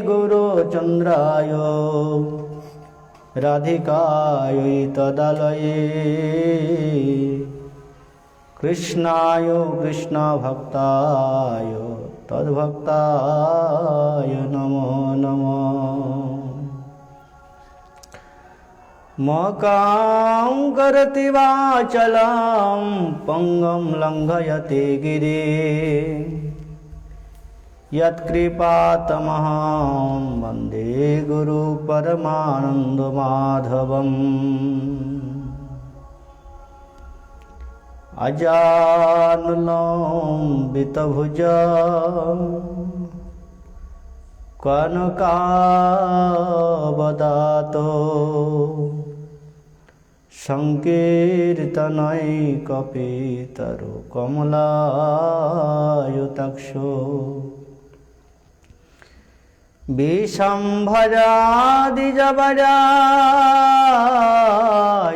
गुरुचन्द्राय राधिकायै तदालये कृष्णाय कृष्णभक्ताय तद्भक्ताय नमो नमः। मकां करति वाचलं पङ्गं लङ्घयते गिरिं यत्कृपातमहं वन्दे गुरुपरमानन्दमाधवम्। अजानुलम्बितभुजा कनकावदातो संकीर्तनैकपितरो कमलायुताक्षो विशम्भरादिजवरा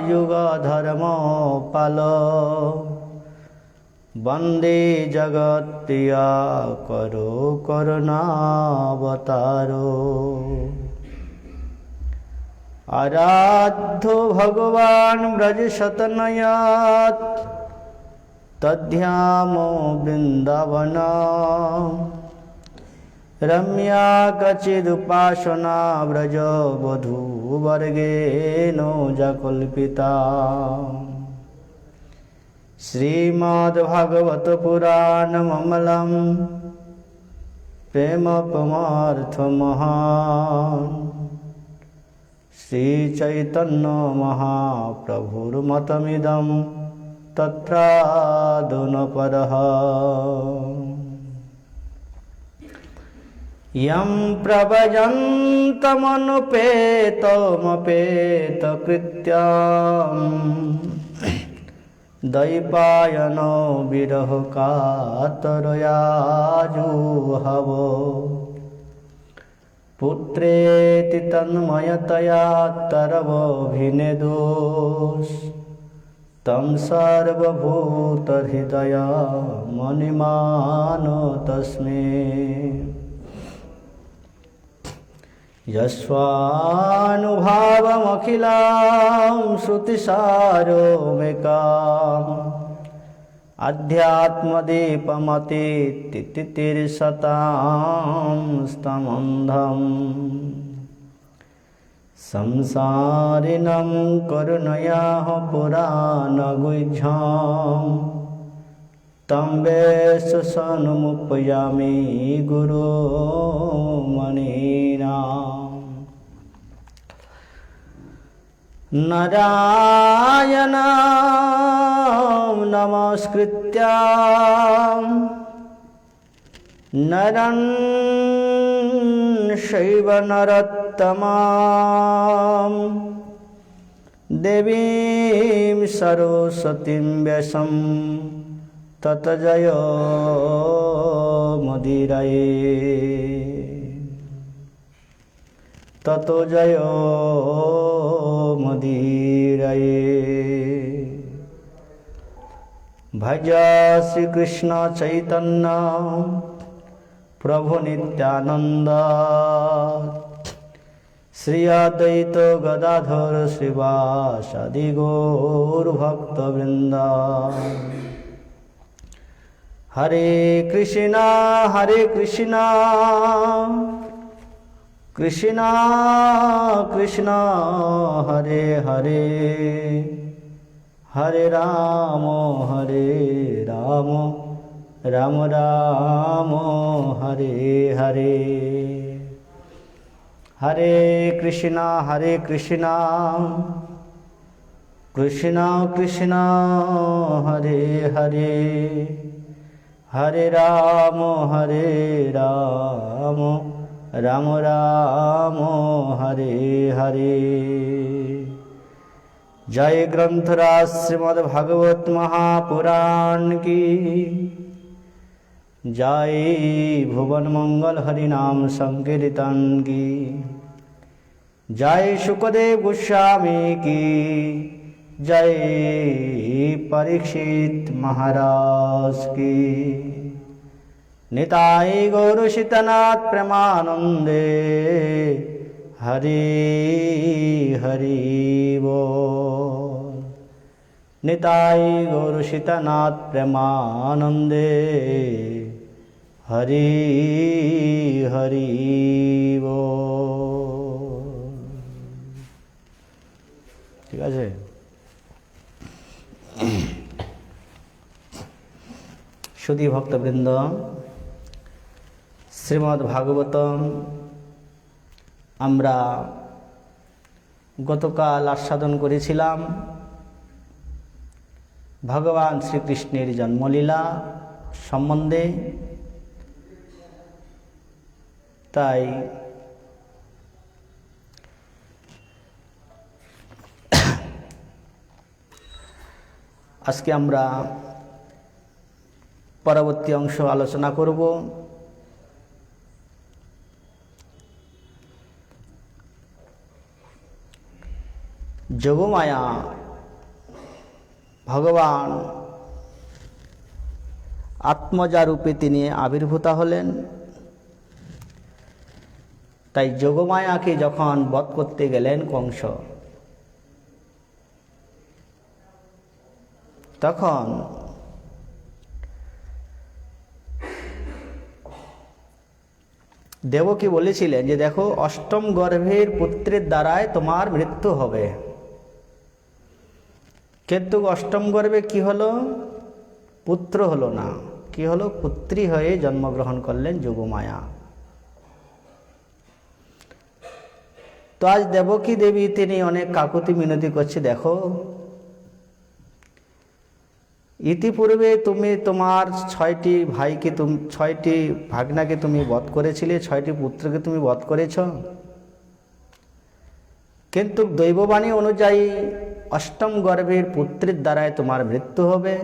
युगधर्मपालो वन्दे जगत्प्रियकरो करुणावतारो। आराध्यो भगवान् व्रजशतनयात् तद्धामो वृन्दावन रम्या कचिदुपासना व्रजवधूवर्गेण जकल्पिता। श्रीमद्भागवत पुराणममलं प्रेमपमार्थमहान् श्रीचैतन्य महाप्रभुर्मतमिदं तत्रादुनपरः। यं प्रव्रजन्तमनुपेतमपेतकृत्यं दैपायनो विरहकातरया जुहवो पुत्रेति तन्मयतया तरवोऽभिनेदोस् तं सर्वभूतहृदयमनिमानो तस्मै। यस्वानुभावमखिलां श्रुतिसारोमेकाम् अध्यात्मदीपमतीतितिर्षतां स्तमन्धम् संसारिणं करुणयाः पुराणगुह्यं तं वेशसनुमुपयामि गुरुमणिनाम्। नारायणं नमस्कृत्य नरं चैव नरोत्तमं देवीं सरस्वतीं व्यासं ततो जयो मुदीरये ततो जयो मुदीरये। भज श्रीकृष्ण चैतन्य प्रभु नित्यानंद श्री अद्वैत गदाधर श्रीवासादि गौरभक्तवृंद। हरे कृष्णा कृष्णा कृष्णा हरे हरे हरे राम राम राम हरे हरे। हरे कृष्णा कृष्णा कृष्णा हरे हरे हरे राम राम राम हरे हरे। जय ग्रंथराज श्रीमद्भागवत महापुराण की जय, भुवन मंगल हरिनाम संकीर्तन की जय, शुकदेव गोस्वामी की जय, परीक्षित महाराज की নিতাই গৌর সীতানাথ প্রেমানন্দে হরি হরি বল। নিতাই গৌর সীতানাথ প্রেমানন্দে হরি হরি বল। ঠিক আছে। সুধী ভক্তবৃন্দ, শ্রীমদ্ ভাগবতম আমরা গতকাল আস্বাদন করেছিলাম ভগবান শ্রীকৃষ্ণের জন্মলীলা সম্বন্ধে। তাই আজকে আমরা পরবর্তী অংশ আলোচনা করব। যোগমায়া ভগবান আত্মজা রূপে তিনি আবির্ভূতা হলেন। তাই যোগমায়াকে যখন বধ করতে গেলেন কংস, তখন দেবকী বলেছিলেন যে দেখো, অষ্টম গর্ভের পুত্রের দ্বারাই তোমার মৃত্যু হবে। কিন্তু অষ্টম গর্ভে কি হলো? পুত্র হলো না। কি হলো? পুত্রী হয়ে জন্মগ্রহণ করলেন যোগমায়া। তো আজ দেবকী দেবী তিনি অনেক কাকুতি মিনতি করছে, দেখো ইতিপূর্বে তুমি তোমার 6টি ভাইকে, তুমি 6টি ভাগনাকে তুমি বধ করেছিলে, 6টি পুত্রকে তুমি বধ করেছ। কিন্তু দৈববাণী অনুযায়ী অষ্টম গর্ভের পুত্রের দ্বারাই তোমার মৃত্যু হবে।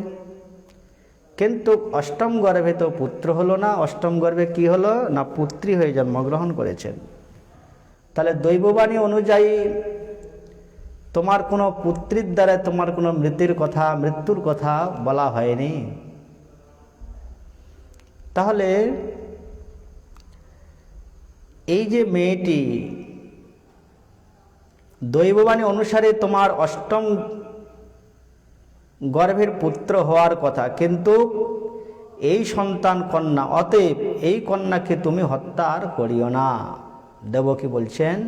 কিন্তু অষ্টম গর্ভে তো পুত্র হলো না, অষ্টম গর্ভে কি হলো না? পুত্রী হয়ে জন্মগ্রহণ করেছেন। তাহলে দৈববাণী অনুযায়ী তোমার কোনো পুত্রীর দ্বারা তোমার কোনো মৃত্যুর কথা বলা হয়নি। তাহলে এই যে মেয়েটি দৈববাণী অনুসারে তোমার অষ্টম গর্ভের পুত্র হওয়ার কথা, কিন্তু এই সন্তান কন্যা, অতএব এই কন্যাকে তুমি হত্যা আর করিও না। দেবকী বলছেন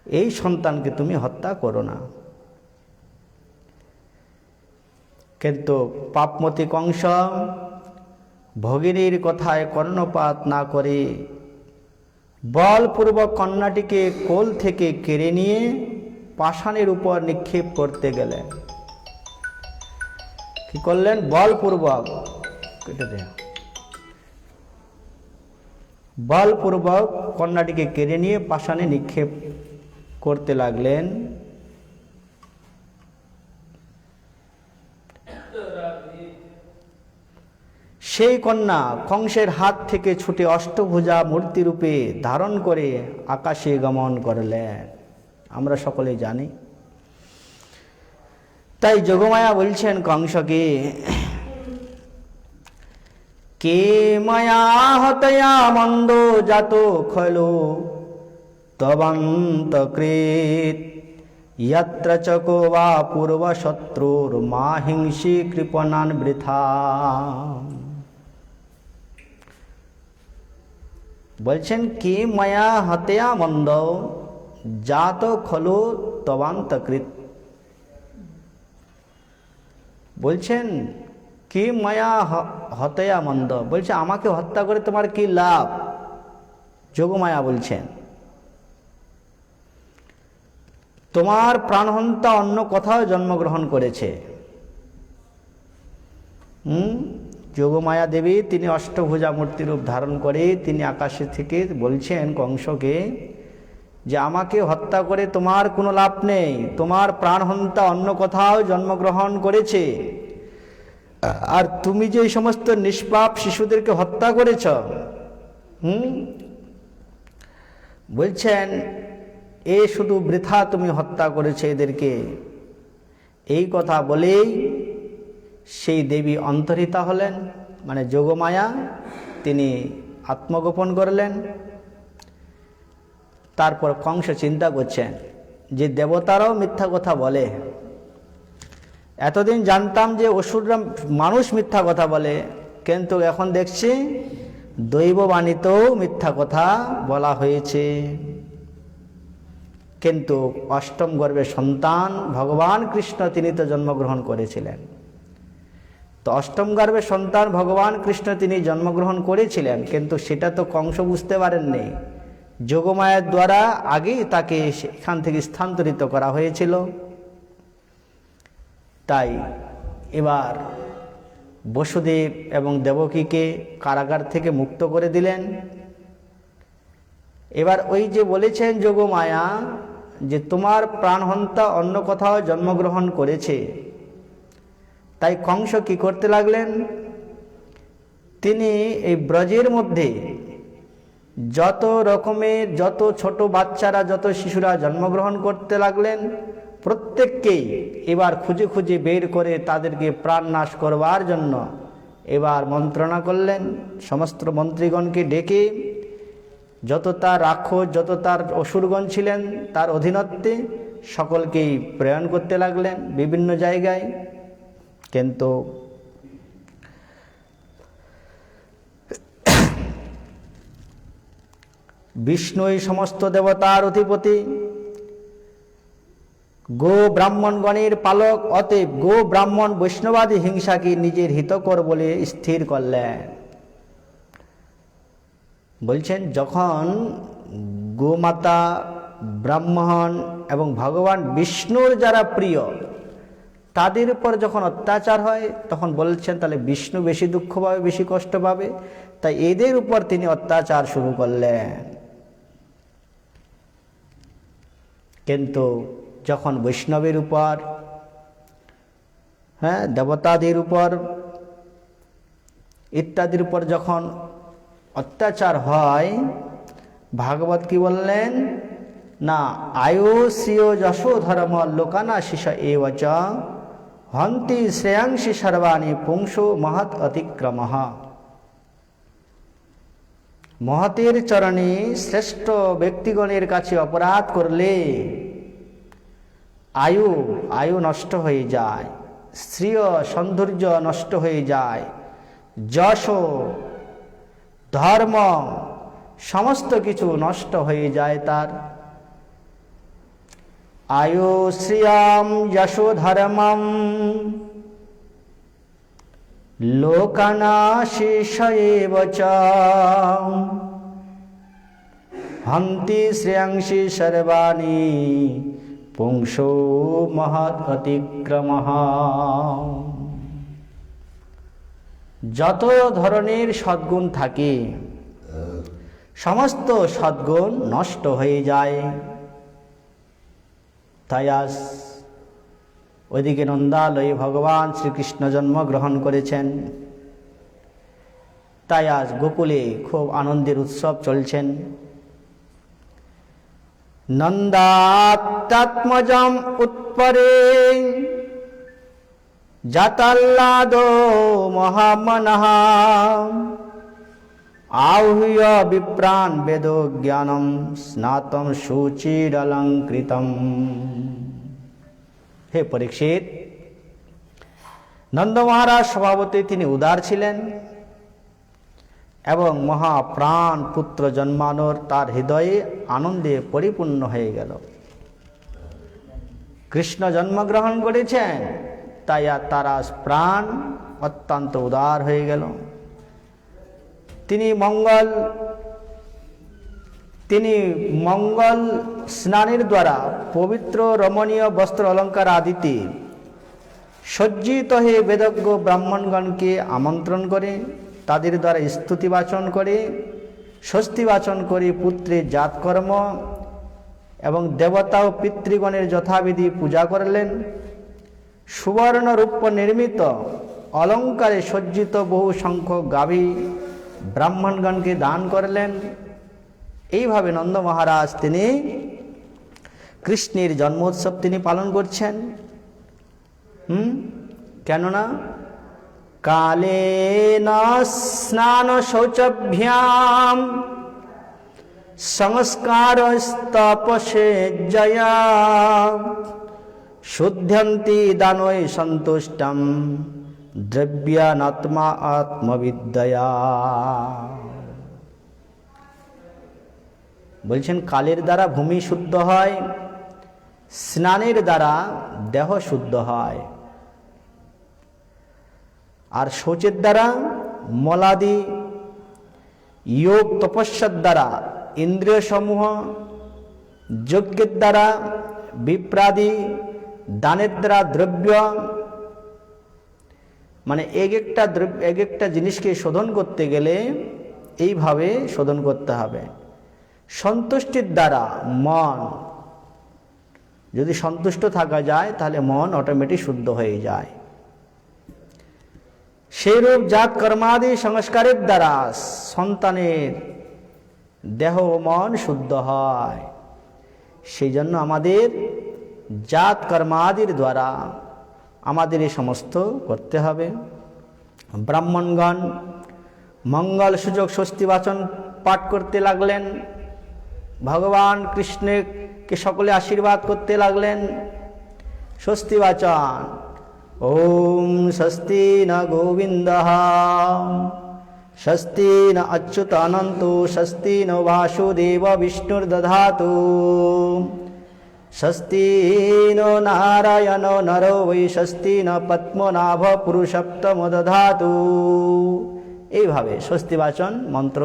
এই সন্তানকে তুমি হত্যা করো না। কিন্তু পাপমতি কংস ভগিনীর কথায় কর্ণপাত না করে বলপূর্বক কন্যাটিকে কোল থেকে কেড়ে নিয়ে পাষাণের উপর নিক্ষেপ করতে গেলেন। কি করলেন? বলপূর্বক কন্যাটিকে কেড়ে নিয়ে পাষাণে নিক্ষেপ করতে লাগলেন। সেই কন্যা কংসের হাত থেকে ছুটে অষ্টভুজা মূর্তি রূপে ধারণ করে আকাশে গমন করলেন। আমরা সকলে জানি। তাই যোগমায়া বলছেন কংসকে, কে মায়া হতয়া মন্দ জাত খলো তবন্তকৃত यत्र चको वा पूर्व शत्रुर माहिंसी कृपणान বৃথা। বলছেন কি মায়া হত্যা মন্দ জাত খলু তবান্তকৃত। বলছেন কি মায়া হত্যা মন্দ, বলছে আমাকে হত্যা করে তোমার কি লাভ? যোগমায়া বলছেন তোমার প্রাণহন্তা অন্য কোথাও জন্মগ্রহণ করেছে। যোগমায়া দেবী তিনি অষ্টভুজা মূর্তি রূপ ধারণ করে তিনি আকাশে থেকে বলছেন কংসকে যে আমাকে হত্যা করে তোমার কোনো লাভ নেই, তোমার প্রাণহন্তা অন্য কোথাও জন্মগ্রহণ করেছে। আর তুমি যে এই সমস্ত নিষ্পাপ শিশুদেরকে হত্যা করেছ, বলছেন এ শুধু বৃথা তুমি হত্যা করেছে এদেরকে। এই কথা বলেই সেই দেবী অন্তর্হিতা হলেন, মানে যোগমায়া তিনি আত্মগোপন করলেন। তারপর কংস চিন্তা করছেন যে দেবতারাও মিথ্যা কথা বলে, এতদিন জানতাম যে অসুররা মানুষ মিথ্যা কথা বলে, কিন্তু এখন দেখছি দৈববাণীতেও মিথ্যা কথা বলা হয়েছে। কিন্তু অষ্টম গর্ভের সন্তান ভগবান কৃষ্ণ তিনি তো জন্মগ্রহণ করেছিলেন। তো অষ্টম গর্ভের সন্তান ভগবান কৃষ্ণ তিনি জন্মগ্রহণ করেছিলেন, কিন্তু সেটা তো কংস বুঝতে পারেননি। যোগমায়ার দ্বারা আগেই তাকে এখান থেকে স্থানান্তরিত করা হয়েছিল। তাই এবার বসুদেব এবং দেবকীকে কারাগার থেকে মুক্ত করে দিলেন। এবার ওই যে বলেছেন যোগমায়া যে তোমার প্রাণহন্তা অন্য কোথাও জন্মগ্রহণ করেছে, তাই কংস কি করতে লাগলেন, তিনি এই ব্রজের মধ্যে যত রকমের যত ছোট বাচ্চারা যত শিশুরা জন্মগ্রহণ করতে লাগলেন, প্রত্যেককেই এবার খুঁজে খুঁজে বের করে তাদেরকে প্রাণ নাশ করবার জন্য এবার মন্ত্রণা করলেন। সমস্ত মন্ত্রীগণকে ডেকে যত তার রাক্ষস যত তার অসুরগণ ছিলেন তার অধীনত্বে সকলকেই প্রেরণ করতে লাগলেন বিভিন্ন জায়গায়। কিন্তু বিষ্ণুই সমস্ত দেবতার অধিপতি, গো ব্রাহ্মণগণের পালক, অতএব গো ব্রাহ্মণ বৈষ্ণবাদী হিংসাকে নিজের হিতকর বলে স্থির করলেন। বলছেন যখন গোমাতা ব্রাহ্মণ এবং ভগবান বিষ্ণুর যারা প্রিয় তাদের উপর যখন অত্যাচার হয় তখন বলছেন তাহলে বিষ্ণু বেশি দুঃখ পাবে, বেশি কষ্ট পাবে, তাই এদের উপর তিনি অত্যাচার শুরু করলেন। কিন্তু যখন বৈষ্ণবের উপর দেবতাদের উপর ইত্যাদির উপর যখন অত্যাচার হয়, ভাগবত কি বললেন না, আয়ু শ্রিয় যশো ধর্ম লোকানা শিষ এবচ হন্তি শ্রেয়াংশি সর্বাণি পুংসো মহৎ অতিক্রমঃ। মহতের চরণে শ্রেষ্ঠ ব্যক্তিগণের কাছে অপরাধ করলে আয়ু নষ্ট হয়ে যায়, শ্রিয় সৌন্দর্য নষ্ট হয়ে যায়, যশ ধর্ম সমস্ত কিছু নষ্ট হয়ে যায় তার। আয়ু শ্রিয়াম যশো ধর্মম লোকানাশিষয়েবচ হন্তি শ্রেয়াংশি সর্বাণি পুংসো মহৎ অতিক্রমঃ। যত ধরনের সদ্গুণ থাকে সমস্ত সদ্গুণ নষ্ট হয়ে যায়। তাই আজ ওইদিকে নন্দালয়ে ভগবান শ্রীকৃষ্ণ জন্মগ্রহণ করেছেন, তাই আজ গোকুলে খুব আনন্দের উৎসব চলছেন। নন্দাত্মজম উৎপরে জাতাল্লাদো মহামনঃ আহূয় বিপ্রাণ বেদ জ্ঞানম স্নাতম শুচিরলঙ্কৃতম। হে পরীক্ষিত, নন্দ মহারাজ স্বভাবতই তিনি উদার ছিলেন এবং মহাপ্রাণ পুত্র জন্মানোর তার হৃদয়ে আনন্দে পরিপূর্ণ হয়ে গেল। কৃষ্ণ জন্মগ্রহণ করেছেন, তাই আর তার প্রাণ অত্যন্ত উদার হয়ে গেল। তিনি মঙ্গল স্নানের দ্বারা পবিত্র রমণীয় বস্ত্র অলঙ্কার আদিতে সজ্জিত হয়ে বেদজ্ঞ ব্রাহ্মণগণকে আমন্ত্রণ করে তাদের দ্বারা স্তুতি বাচন করে স্বস্তি বাচন করে পুত্রের জাতকর্ম এবং দেবতা ও পিতৃগণের যথাবিধি পূজা করলেন। সুবর্ণ রূপ নির্মিত অলঙ্কারে সজ্জিত বহু সংখ্যক গাভী ব্রাহ্মণগণকে দান করলেন। এইভাবে নন্দ মহারাজ তিনি কৃষ্ণের জন্মোৎসব তিনি পালন করছেন। কেননা কালেন স্নান শৌচভ্যাম সংস্কারস্তপসে জয়া শুদ্ধন্তি দানৈ সন্তুষ্টম দ্রব্যানাত্মা আত্মবিদ্যয়া। বলছেন কালের দ্বারা ভূমি শুদ্ধ হয়, স্নানের দ্বারা দেহ শুদ্ধ হয়, আর শৌচের দ্বারা মলাদি, যোগ তপস্যার দ্বারা ইন্দ্রিয় সমূহ, যজ্ঞের দ্বারা বিপ্রাদি, দানের দ্বারা দ্রব্য, মানে এক একটা জিনিসকে শোধন করতে গেলে এইভাবে শোধন করতে হবে। সন্তুষ্টির দ্বারা মন, যদি সন্তুষ্ট থাকা যায় তাহলে মন অটোমেটিক শুদ্ধ হয়ে যায়। সেইরূপ জাত কর্মাদি সংস্কারের দ্বারা সন্তানের দেহ ও মন শুদ্ধ হয়। সেই জন্য আমাদের জাত কর্মাদির দ্বারা আমাদের এই সমস্ত করতে হবে। ব্রাহ্মণগণ মঙ্গল সূচক স্বস্তি বাচন পাঠ করতে লাগলেন, ভগবান কৃষ্ণকে সকলে আশীর্বাদ করতে লাগলেন। স্বস্তি বাচন, ওম স্বস্তি ন গোবিন্দঃ, স্বস্তি ন অচ্যুতানন্ত, স্বস্তি ন বাসুদেব বিষ্ণুর্দধাতু, স্বস্তি ন নারায়ণ নরো বৈ, স্বস্তি ন পদ্মনাভ পুরুষোত্তম দধাতু। এইভাবে স্বস্তি বাচন মন্ত্র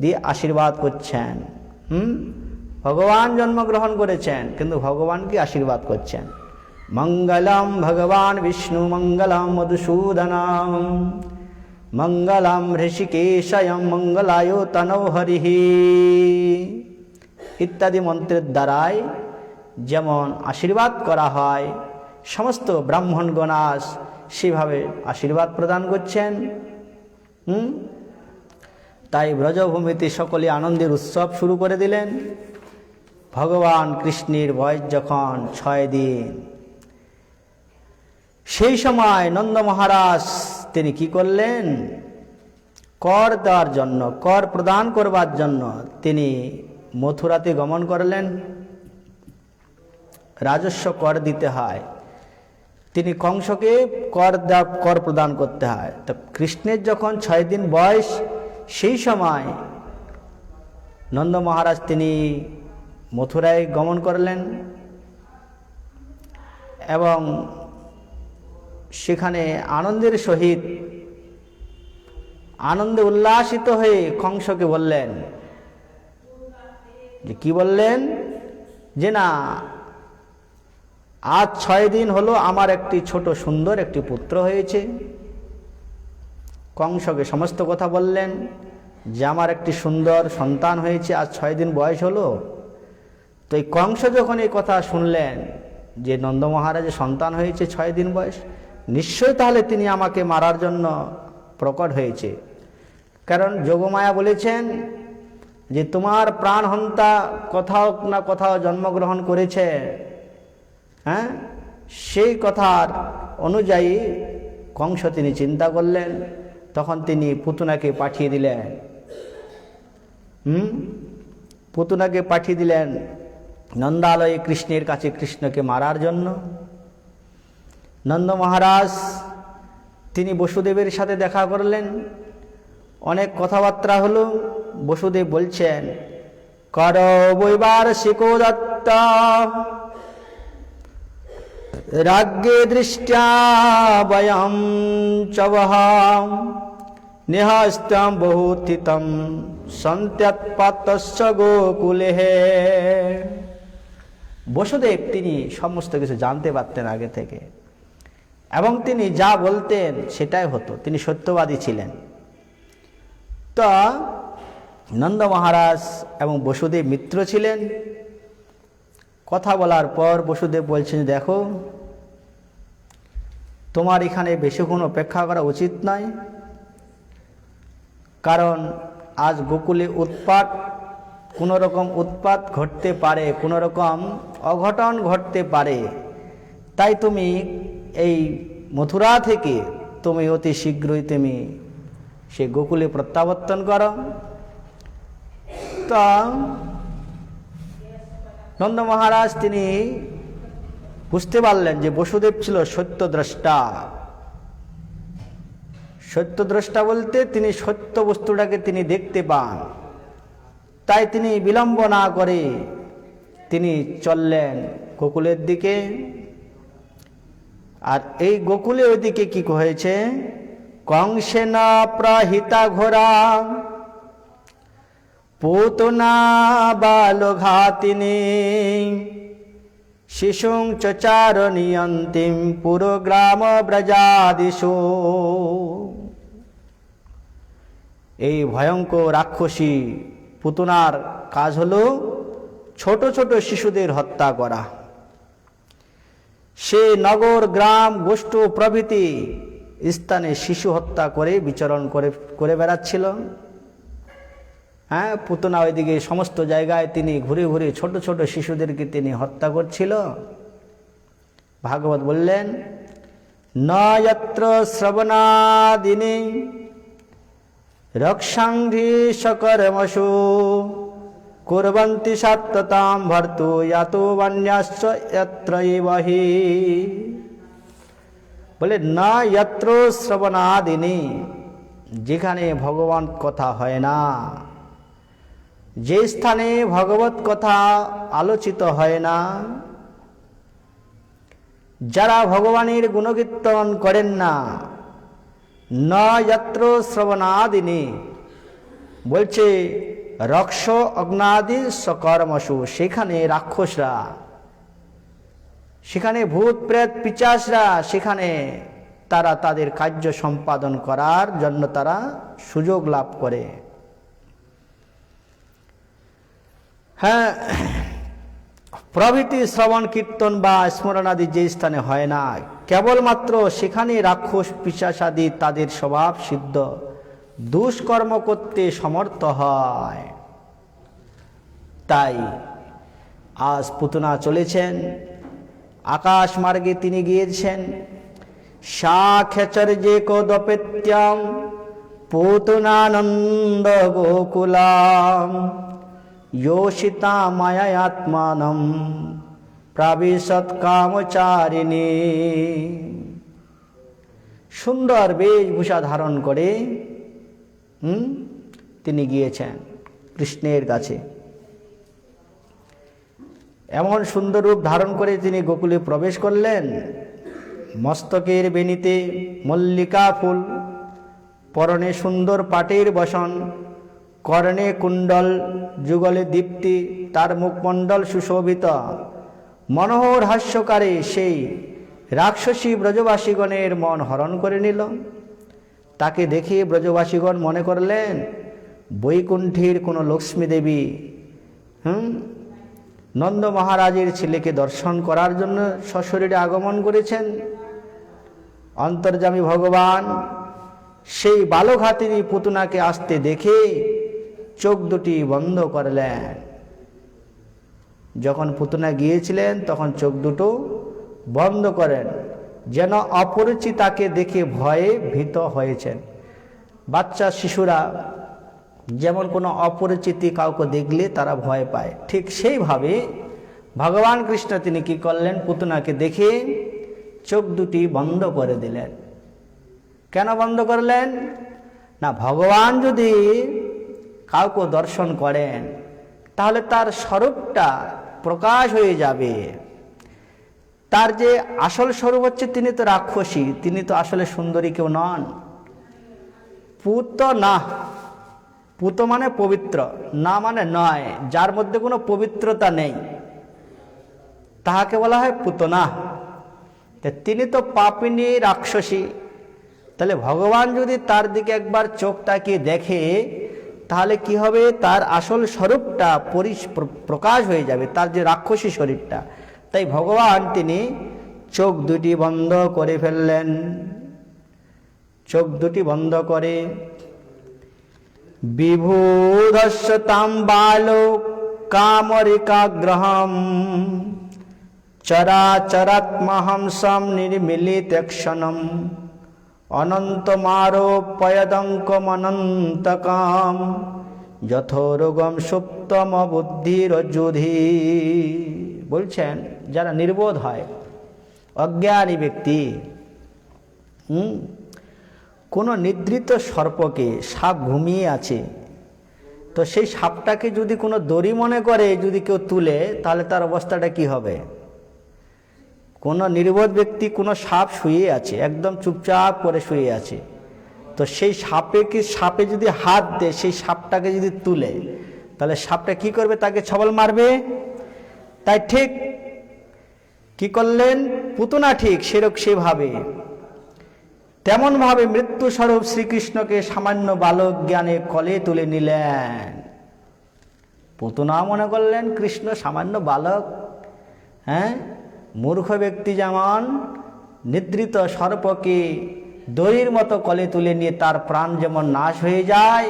দিয়ে আশীর্বাদ করছেন। ভগবান জন্মগ্রহণ করেছেন কিন্তু ভগবানকে আশীর্বাদ করছেন। মঙ্গলম ভগবান বিষ্ণু মঙ্গলম মধুসূদনম, মঙ্গলম ঋষিকেশয়ম, মঙ্গলায় তনৌ হরিঃ ইত্যাদি মন্ত্রের দ্বারাই যেমন আশীর্বাদ করা হয়, সমস্ত ব্রাহ্মণগণাস সেভাবে আশীর্বাদ প্রদান করছেন। তাই ব্রজভূমিতে সকলে আনন্দের উৎসব শুরু করে দিলেন। ভগবান কৃষ্ণের বয়স যখন 6 দিন, সেই সময় নন্দ মহারাজ তিনি কি করলেন? কর দেওয়ার জন্য, কর প্রদান করবার জন্য তিনি মথুরাতে গমন করলেন। রাজস্ব কর দিতে হয়, তিনি কংসকে কর প্রদান করতে হয়। তো কৃষ্ণের যখন 6 দিন বয়স, সেই সময় নন্দ মহারাজ তিনি মথুরায় গমন করলেন এবং সেখানে আনন্দের সহিত আনন্দে উল্লাসিত হয়ে কংসকে বললেন যে কি বললেন যে না, আজ 6 দিন হলো আমার একটি ছোট সুন্দর একটি পুত্র হয়েছে। কংসকে সমস্ত কথা বললেন যে আমার একটি সুন্দর সন্তান হয়েছে, আজ 6 দিন বয়স হলো। তো এই কংস যখন এই কথা শুনলেন যে নন্দ মহারাজের সন্তান হয়েছে 6 দিন বয়স, নিশ্চয়ই তাহলে তিনি আমাকে মারার জন্য প্রকট হয়েছে। কারণ যোগমায়া বলেছেন যে তোমার প্রাণহন্তা কোথাও না কোথাও জন্মগ্রহণ করেছে। সেই কথার অনুযায়ী কংস তিনি চিন্তা করলেন, তখন তিনি পুতনাকে পাঠিয়ে দিলেন। পুতনাকে পাঠিয়ে দিলেন নন্দালয়ে কৃষ্ণের কাছে কৃষ্ণকে মারার জন্য। নন্দ মহারাজ তিনি বসুদেবের সাথে দেখা করলেন, অনেক কথাবার্তা হলো। বসুদেব বলছেন কর বৈবার শিকো দত্ত রাজ্ঞে দৃষ্টা বয়ম চবহাম নিহস্তম বহুথিতম সন্ত্যৎপাতস্য গোকুলে। বসুদেব তিনি সমস্ত কিছু জানতে পারতেন আগে থেকে এবং তিনি যা বলতেন সেটাই হতো, তিনি সত্যবাদী ছিলেন। তো নন্দ মহারাজ এবং বসুদেব মিত্র ছিলেন। কথা বলার পর বসুদেব বলছেন দেখো, তোমার এখানে বেশিক্ষণ অপেক্ষা করা উচিত নয়, কারণ আজ গোকুলে কোনো রকম উৎপাত ঘটতে পারে, কোনো রকম অঘটন ঘটতে পারে। তাই তুমি এই মথুরা থেকে তুমি অতি শীঘ্রই তুমি সে গোকুলে প্রত্যাবর্তন করো। তো নন্দ মহারাজ তিনি বুঝতে পারলেন যে বসুদেব ছিল সত্যদ্রষ্টা। সত্যদ্রষ্টা বলতে তিনি সত্য বস্তুটাকে তিনি দেখতে পান। তাই তিনি বিলম্ব না করে তিনি চললেন গোকুলের দিকে। আর এই গোকুলে ওইদিকে কি হয়েছে, কংসেন প্রহিতা ঘোরা পুতনা বালঘাতিনী শিশুং চচার নিয়ন্তিম পুরগ্রাম ব্রজাদিশু। এই ভয়ঙ্কর রাক্ষসী পুতনার কাজ হলো ছোট ছোট শিশুদের হত্যা করা। সে নগর গ্রাম গোষ্ঠ প্রভৃতি স্থানে শিশু হত্যা করে বিচরণ করে বেড়াচ্ছিল। হ্যাঁ, পুতনা ওইদিকে সমস্ত জায়গায় তিনি ঘুরে ঘুরে ছোট ছোট শিশুদেরকে তিনি হত্যা করছিল। ভাগবত বললেন, ন যত্র শ্রবণাদিনী রক্ষাংঘি সকর্মসু কুর্বন্তি সত্যতাম ভর্তু ইয়াতো বন্যাশ্চ যত্র ইবহি। বলে না যত্র শ্রবণাদিনী, যেখানে ভগবান কথা হয় না, যে স্থানে ভগবত কথা আলোচিত হয় না, যারা ভগবানের গুণকীর্তন করেন না, ন যত্র শ্রবণাদিনী বলছে রক্ষ অগ্নাদি সকর্মসু, সেখানে রাক্ষসরা, সেখানে ভূত প্রেত পিশাচরা, সেখানে তারা তাদের কার্য সম্পাদন করার জন্য তারা সুযোগ লাভ করে। হ্যাঁ, প্রভৃতি শ্রবণ কীর্তন বা স্মরণাদি যে স্থানে হয় না, কেবলমাত্র সেখানে রাক্ষস পিশাচাদি তাদের স্বভাব সিদ্ধ দুষ্কর্ম করতে সমর্থ হয়। তাই আজ পুতনা চলেছেন, আকাশ মার্গে তিনি গিয়েছেন। সা খেচর যে কোদপেত্যম পুতনানন্দ গোকুলাম योषिता मायात्मानं प्राविशत कामचारिणी। সুন্দর বেশভূষা ধারণ করে তিনি গিয়েছেন কৃষ্ণের কাছে। এমন সুন্দর রূপ ধারণ করে তিনি গোকুলে প্রবেশ করলেন। মস্তকের বেণীতে মল্লিকা ফুল, পরনে সুন্দর পাটের বসন, কর্ণে কুণ্ডল, যুগলে দীপ্তি, তার মুখমণ্ডল সুশোভিত। মনোহর হাস্যকারে সেই রাক্ষসী ব্রজবাসীগণের মন হরণ করে নিল। তাকে দেখে ব্রজবাসীগণ মনে করলেন বৈকুণ্ঠের কোনো লক্ষ্মী দেবী নন্দ মহারাজের ছেলেকে দর্শন করার জন্য সশরীরে আগমন করেছেন। অন্তর্যামী ভগবান সেই বালঘাতিনী পুতনাকে আসতে দেখে চোখ দুটি বন্ধ করলেন। যখন পুতনা গিয়েছিলেন তখন চোখ দুটো বন্ধ করেন, যেন অপরিচিতাকে দেখে ভয়ে ভীত হয়েছেন। বাচ্চা শিশুরা যেমন কোনো অপরিচিতি কাউকে দেখলে তারা ভয় পায়, ঠিক সেইভাবে ভগবান কৃষ্ণ তিনি কি করলেন, পুতনাকে দেখে চোখ দুটি বন্ধ করে দিলেন। কেন বন্ধ করলেন না, ভগবান যদি কাউকে দর্শন করেন তাহলে তার স্বরূপটা প্রকাশ হয়ে যাবে। তার যে আসল স্বরূপ হচ্ছে তিনি তো রাক্ষসী, তিনি তো আসলে সুন্দরী কেউ নন। পুত না, পুত মানে পবিত্র, না মানে নয়, যার মধ্যে কোনো পবিত্রতা নেই তাহাকে বলা হয় পুতনা। তিনি তো পাপিনী রাক্ষসী। তাহলে ভগবান যদি তার দিকে একবার চোখ তাকিয়ে দেখে তাহলে কি হবে, তার আসল স্বরূপটা প্রকাশ হয়ে যাবে, তার যে রাক্ষসী শরীরটা। তাই ভগবান তিনি চোখ দুটি বন্ধ করে ফেললেন। চোখ দুটি বন্ধ করে বিভূধস্য তাম বালো কামরিকাগ্রহম চরাচরাত্মহংসম নির্মিলিত ক্ষণম অনন্তমারোপয়দঙ্কমনন্তকাম যথোরোগম সুপ্তম বুদ্ধিরজ্জুধি। বলছেন যারা নির্বোধ হয়, অজ্ঞানী ব্যক্তি, কোনো নিদ্রিত সর্পকে, সাপ ঘুমিয়ে আছে, তো সেই সাপটাকে যদি কোনো দড়ি মনে করে যদি কেউ তুলে, তাহলে তার অবস্থাটা কি হবে? কোনো নির্বোধ ব্যক্তি, কোনো সাপ শুয়ে আছে, একদম চুপচাপ করে শুয়ে আছে, তো সেই সাপে যদি হাত দেয়, সেই সাপটাকে যদি তুলে, তাহলে সাপটা কি করবে? তাকে ছবল মারবে। তাই ঠিক কি করলেন পুতনা, ঠিক সেভাবে তেমনভাবে মৃত্যুস্বরূপ শ্রীকৃষ্ণকে সামান্য বালক জ্ঞানে কলে তুলে নিলেন। পুতনা মনে করলেন কৃষ্ণ সামান্য বালক। মূর্খ ব্যক্তি যেমন নিদ্রিত সর্পকে দড়ির মতো কলে তুলে নিয়ে তার প্রাণ যেমন নাশ হয়ে যায়,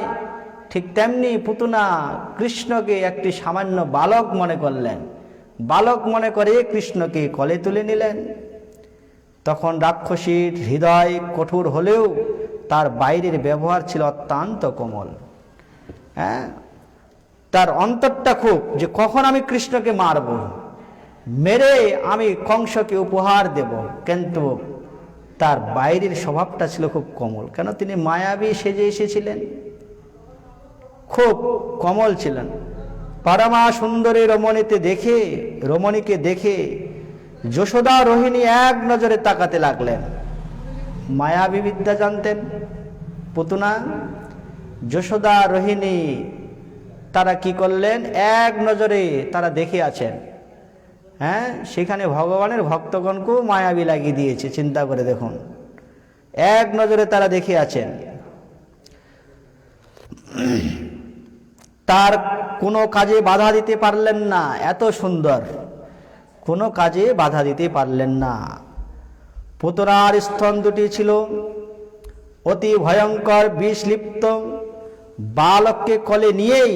ঠিক তেমনি পুতনা কৃষ্ণকে একটি সামান্য বালক মনে করলেন। বালক মনে করে কৃষ্ণকে কলে তুলে নিলেন। তখন রাক্ষসীর হৃদয় কঠোর হলেও তার বাইরের ব্যবহার ছিল অত্যন্ত কোমল। তার অন্তরটা খুব, যে কখন আমি কৃষ্ণকে মারব, মেরে আমি কংসকে উপহার দেব, কিন্তু তার বাইরের স্বভাবটা ছিল খুব কোমল। কেন? তিনি মায়াবী সেজে এসেছিলেন, খুব কোমল ছিলেন। পরমা সুন্দরী রমণীকে দেখে যশোদা রোহিণী এক নজরে তাকাতে লাগলেন। মায়াবী বিদ্যা জানতেন পুতনা। যশোদা রোহিণী তারা কি করলেন? এক নজরে তারা দেখে আছেন। সেখানে ভগবানের ভক্তগণকেও মায়াবী লাগিয়ে দিয়েছে। চিন্তা করে দেখুন, এক নজরে তারা দেখে আছেন। তার কোনো কাজে বাধা দিতে পারলেন না, এত সুন্দর, কোনো কাজে বাধা দিতে পারলেন না। পুতনার স্তন দুটি ছিল অতি ভয়ঙ্কর বিষলিপ্ত। বালককে কোলে নিয়েই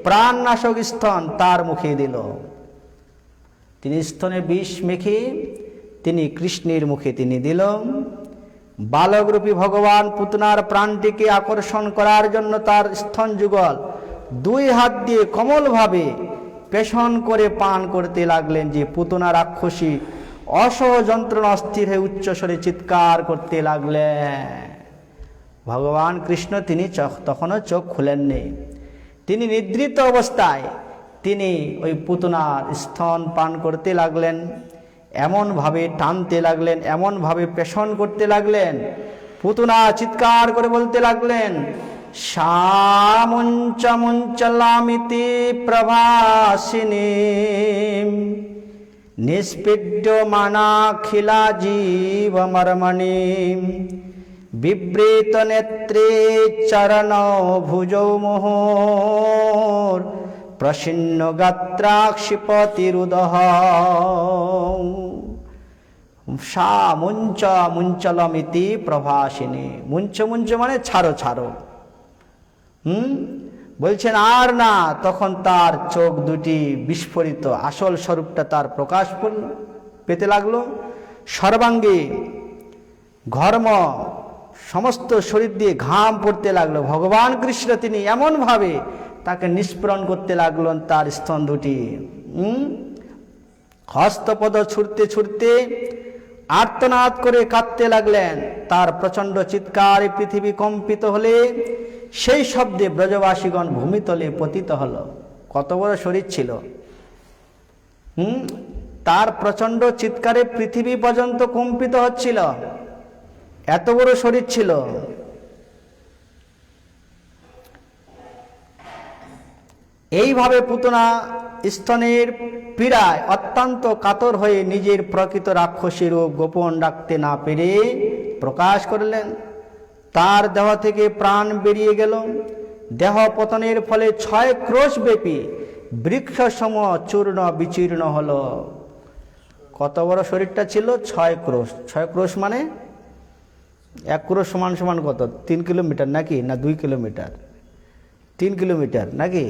প্রাণনাশক স্তন তার মুখে দিল। তিনি স্তনে বিষ মেখে তিনি কৃষ্ণের মুখে তিনি দিল। বালকরূপী ভগবান পুতনার প্রাণটিকে আকর্ষণ করার জন্য তার স্তন যুগল দুই হাত দিয়ে কোমলভাবে পেষণ করে পান করতে লাগলেন। যে পুতনা রাক্ষসী অসহ যন্ত্রণা অস্থির হয়ে উচ্চস্বরে চিৎকার করতে লাগলেন। ভগবান কৃষ্ণ তিনি তখনও চোখ খুলেননি। তিনি নিদ্রিত অবস্থায় তিনি ওই পুতনার স্তন পান করতে লাগলেন, এমনভাবে টানতে লাগলেন, এমনভাবে পেষণ করতে লাগলেন। পুতনা চিৎকার করে বলতে লাগলেন, সামুঞ্চলামিতি প্রভাসিনী নিষ্পীড্যমানাখিলা জীবমর্মণি বিবৃত নেত্রে চরণ ভুজৌ মোহর প্রসন্ন গাত্রাক্ষিপতিরুদহ। সা মুঞ্চলমিতি প্রভাসিনী। মুঞ্চ মানে ছাড়ো ছাড়ো। বলছেন আর না। তখন তার চোখ দুটি বিস্ফোরিত, আসল স্বরূপটা তার প্রকাশ পেতে লাগলো। সর্বাঙ্গে ঘর্ম, সমস্ত শরীর দিয়ে ঘাম পড়তে লাগলো। ভগবান কৃষ্ণ তিনি এমনভাবে তাকে নিষ্পীড়ন করতে লাগলেন। তার স্তন দুটি হস্তপদ ছুটতে ছুটতে আর্তনাদ করে কাঁদতে লাগলেন। তার প্রচণ্ড চিৎকারে পৃথিবী কম্পিত হলে সেই শব্দে ব্রজবাসীগণ ভূমিতলে পতিত হলো। কত বড় শরীর ছিল! তার প্রচণ্ড চিৎকারে পৃথিবী পর্যন্ত কম্পিত হচ্ছিল, এত বড় শরীর ছিল। এইভাবে পুতনা স্তনের পীড়ায় অত্যন্ত কাতর হয়ে নিজের প্রকৃত রাক্ষসী রূপ গোপন রাখতে না পেরে প্রকাশ করলেন। তার দেহ থেকে প্রাণ বেরিয়ে গেল। দেহ পতনের ফলে 6 ক্রোশ ব্যাপী বৃক্ষ সম চূর্ণ বিচীর্ণ হলো। কত বড় শরীরটা ছিল! 6 ক্রোশ। 6 ক্রোশ মানে 1 ক্রোশ সমান সমান কত? 3 কিলোমিটার নাকি? না 2 কিলোমিটার? 3 কিলোমিটার নাকি?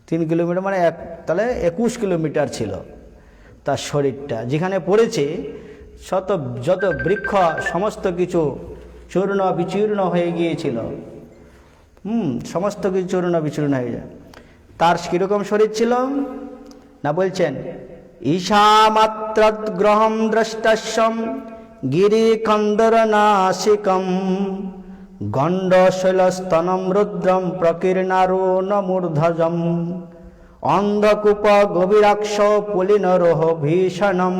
3 কিলোমিটার মানে তাহলে 21 কিলোমিটার ছিল তার শরীরটা। যেখানে পড়েছে যত বৃক্ষ সমস্ত কিছু চূর্ণ বিচূর্ণ হয়ে গিয়েছিল। সমস্ত কিছু চূর্ণ বিচূর্ণ হয়ে যায়। তার কীরকম শরীর ছিল না, বলছেন ঈশামাত্রৎ গ্রহম দ্রষ্টস্যম গিরিকন্দর নাসিকম গণ্ডশৈলস্তনম রুদ্রম প্রকীর্ণারুণ মূর্ধজম অন্ধকূপ গভীরাক্ষ পুলিনরোহ ভীষণম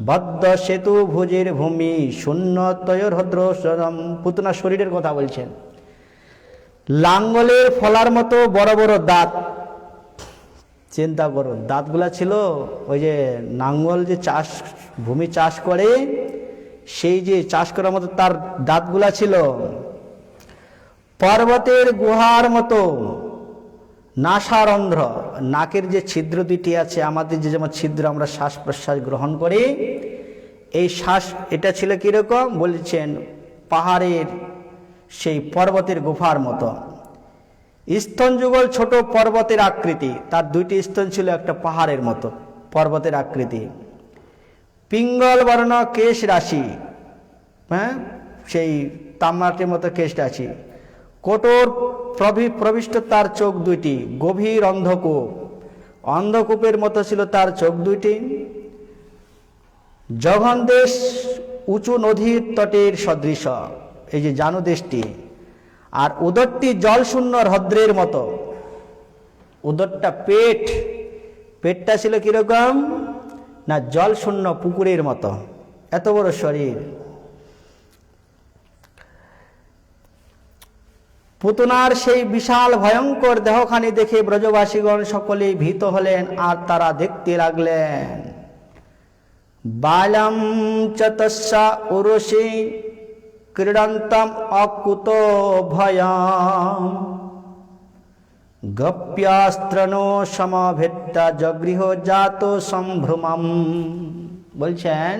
বদ্ধ সেতু ভুজির ভূমি শূন্য তয়োরহদ্রম। পুতনা শরীরের কথা বলছেন। লাঙ্গলের ফলার মতো বড় বড় দাঁত, চিন্তা করো, দাঁতগুলা ছিল ওই যে নাঙ্গল যে ভূমি চাষ করে, সেই যে চাষ করার মতো তার দাঁতগুলা ছিল। পর্বতের গুহার মতো নাসারন্ধ্র, নাকের যে ছিদ্র দুটি আছে, আমাদের যে যেমন ছিদ্র আমরা শ্বাস প্রশ্বাস গ্রহণ করি, এই শ্বাস এটা ছিল কিরকম বলছেন, পাহাড়ের সেই পর্বতের গুহার মতো। স্তন যুগল ছোট পর্বতের আকৃতি, তার দুইটি স্তন ছিল একটা পাহাড়ের মতো পর্বতের আকৃতি। পিঙ্গল বর্ণ কেশ রাশি, সেই তামাটির মতো কেশ রাশি। কঠোর প্রবিষ্ট তার চোখ দুইটি, গভীর অন্ধকূপ, অন্ধকূপের মতো ছিল তার চোখ দুইটি। জঘন দেশ উঁচু নদীর তটের সদৃশ, এই যে জানু দেশটি। আর উদরটি জলশূন্য হ্রদের মতো। উদরটা পেটটা ছিল কিরকম না, জলশূন্য পুকুরের মতো, এত বড় শরীর। পুতনার সেই বিশাল ভয়ঙ্কর দেহখানি দেখে ব্রজবাসীগণ সকলেই ভীত হলেন, আর তারা দেখতে লাগলেন। বালম চ তস্যা উরুষি ক্রীড়ন্তম অকুত ভয়ম গপ্যাস্ত্রনো সমভেত্তা জগৃহ জাত সম্ভ্রমম। বলছেন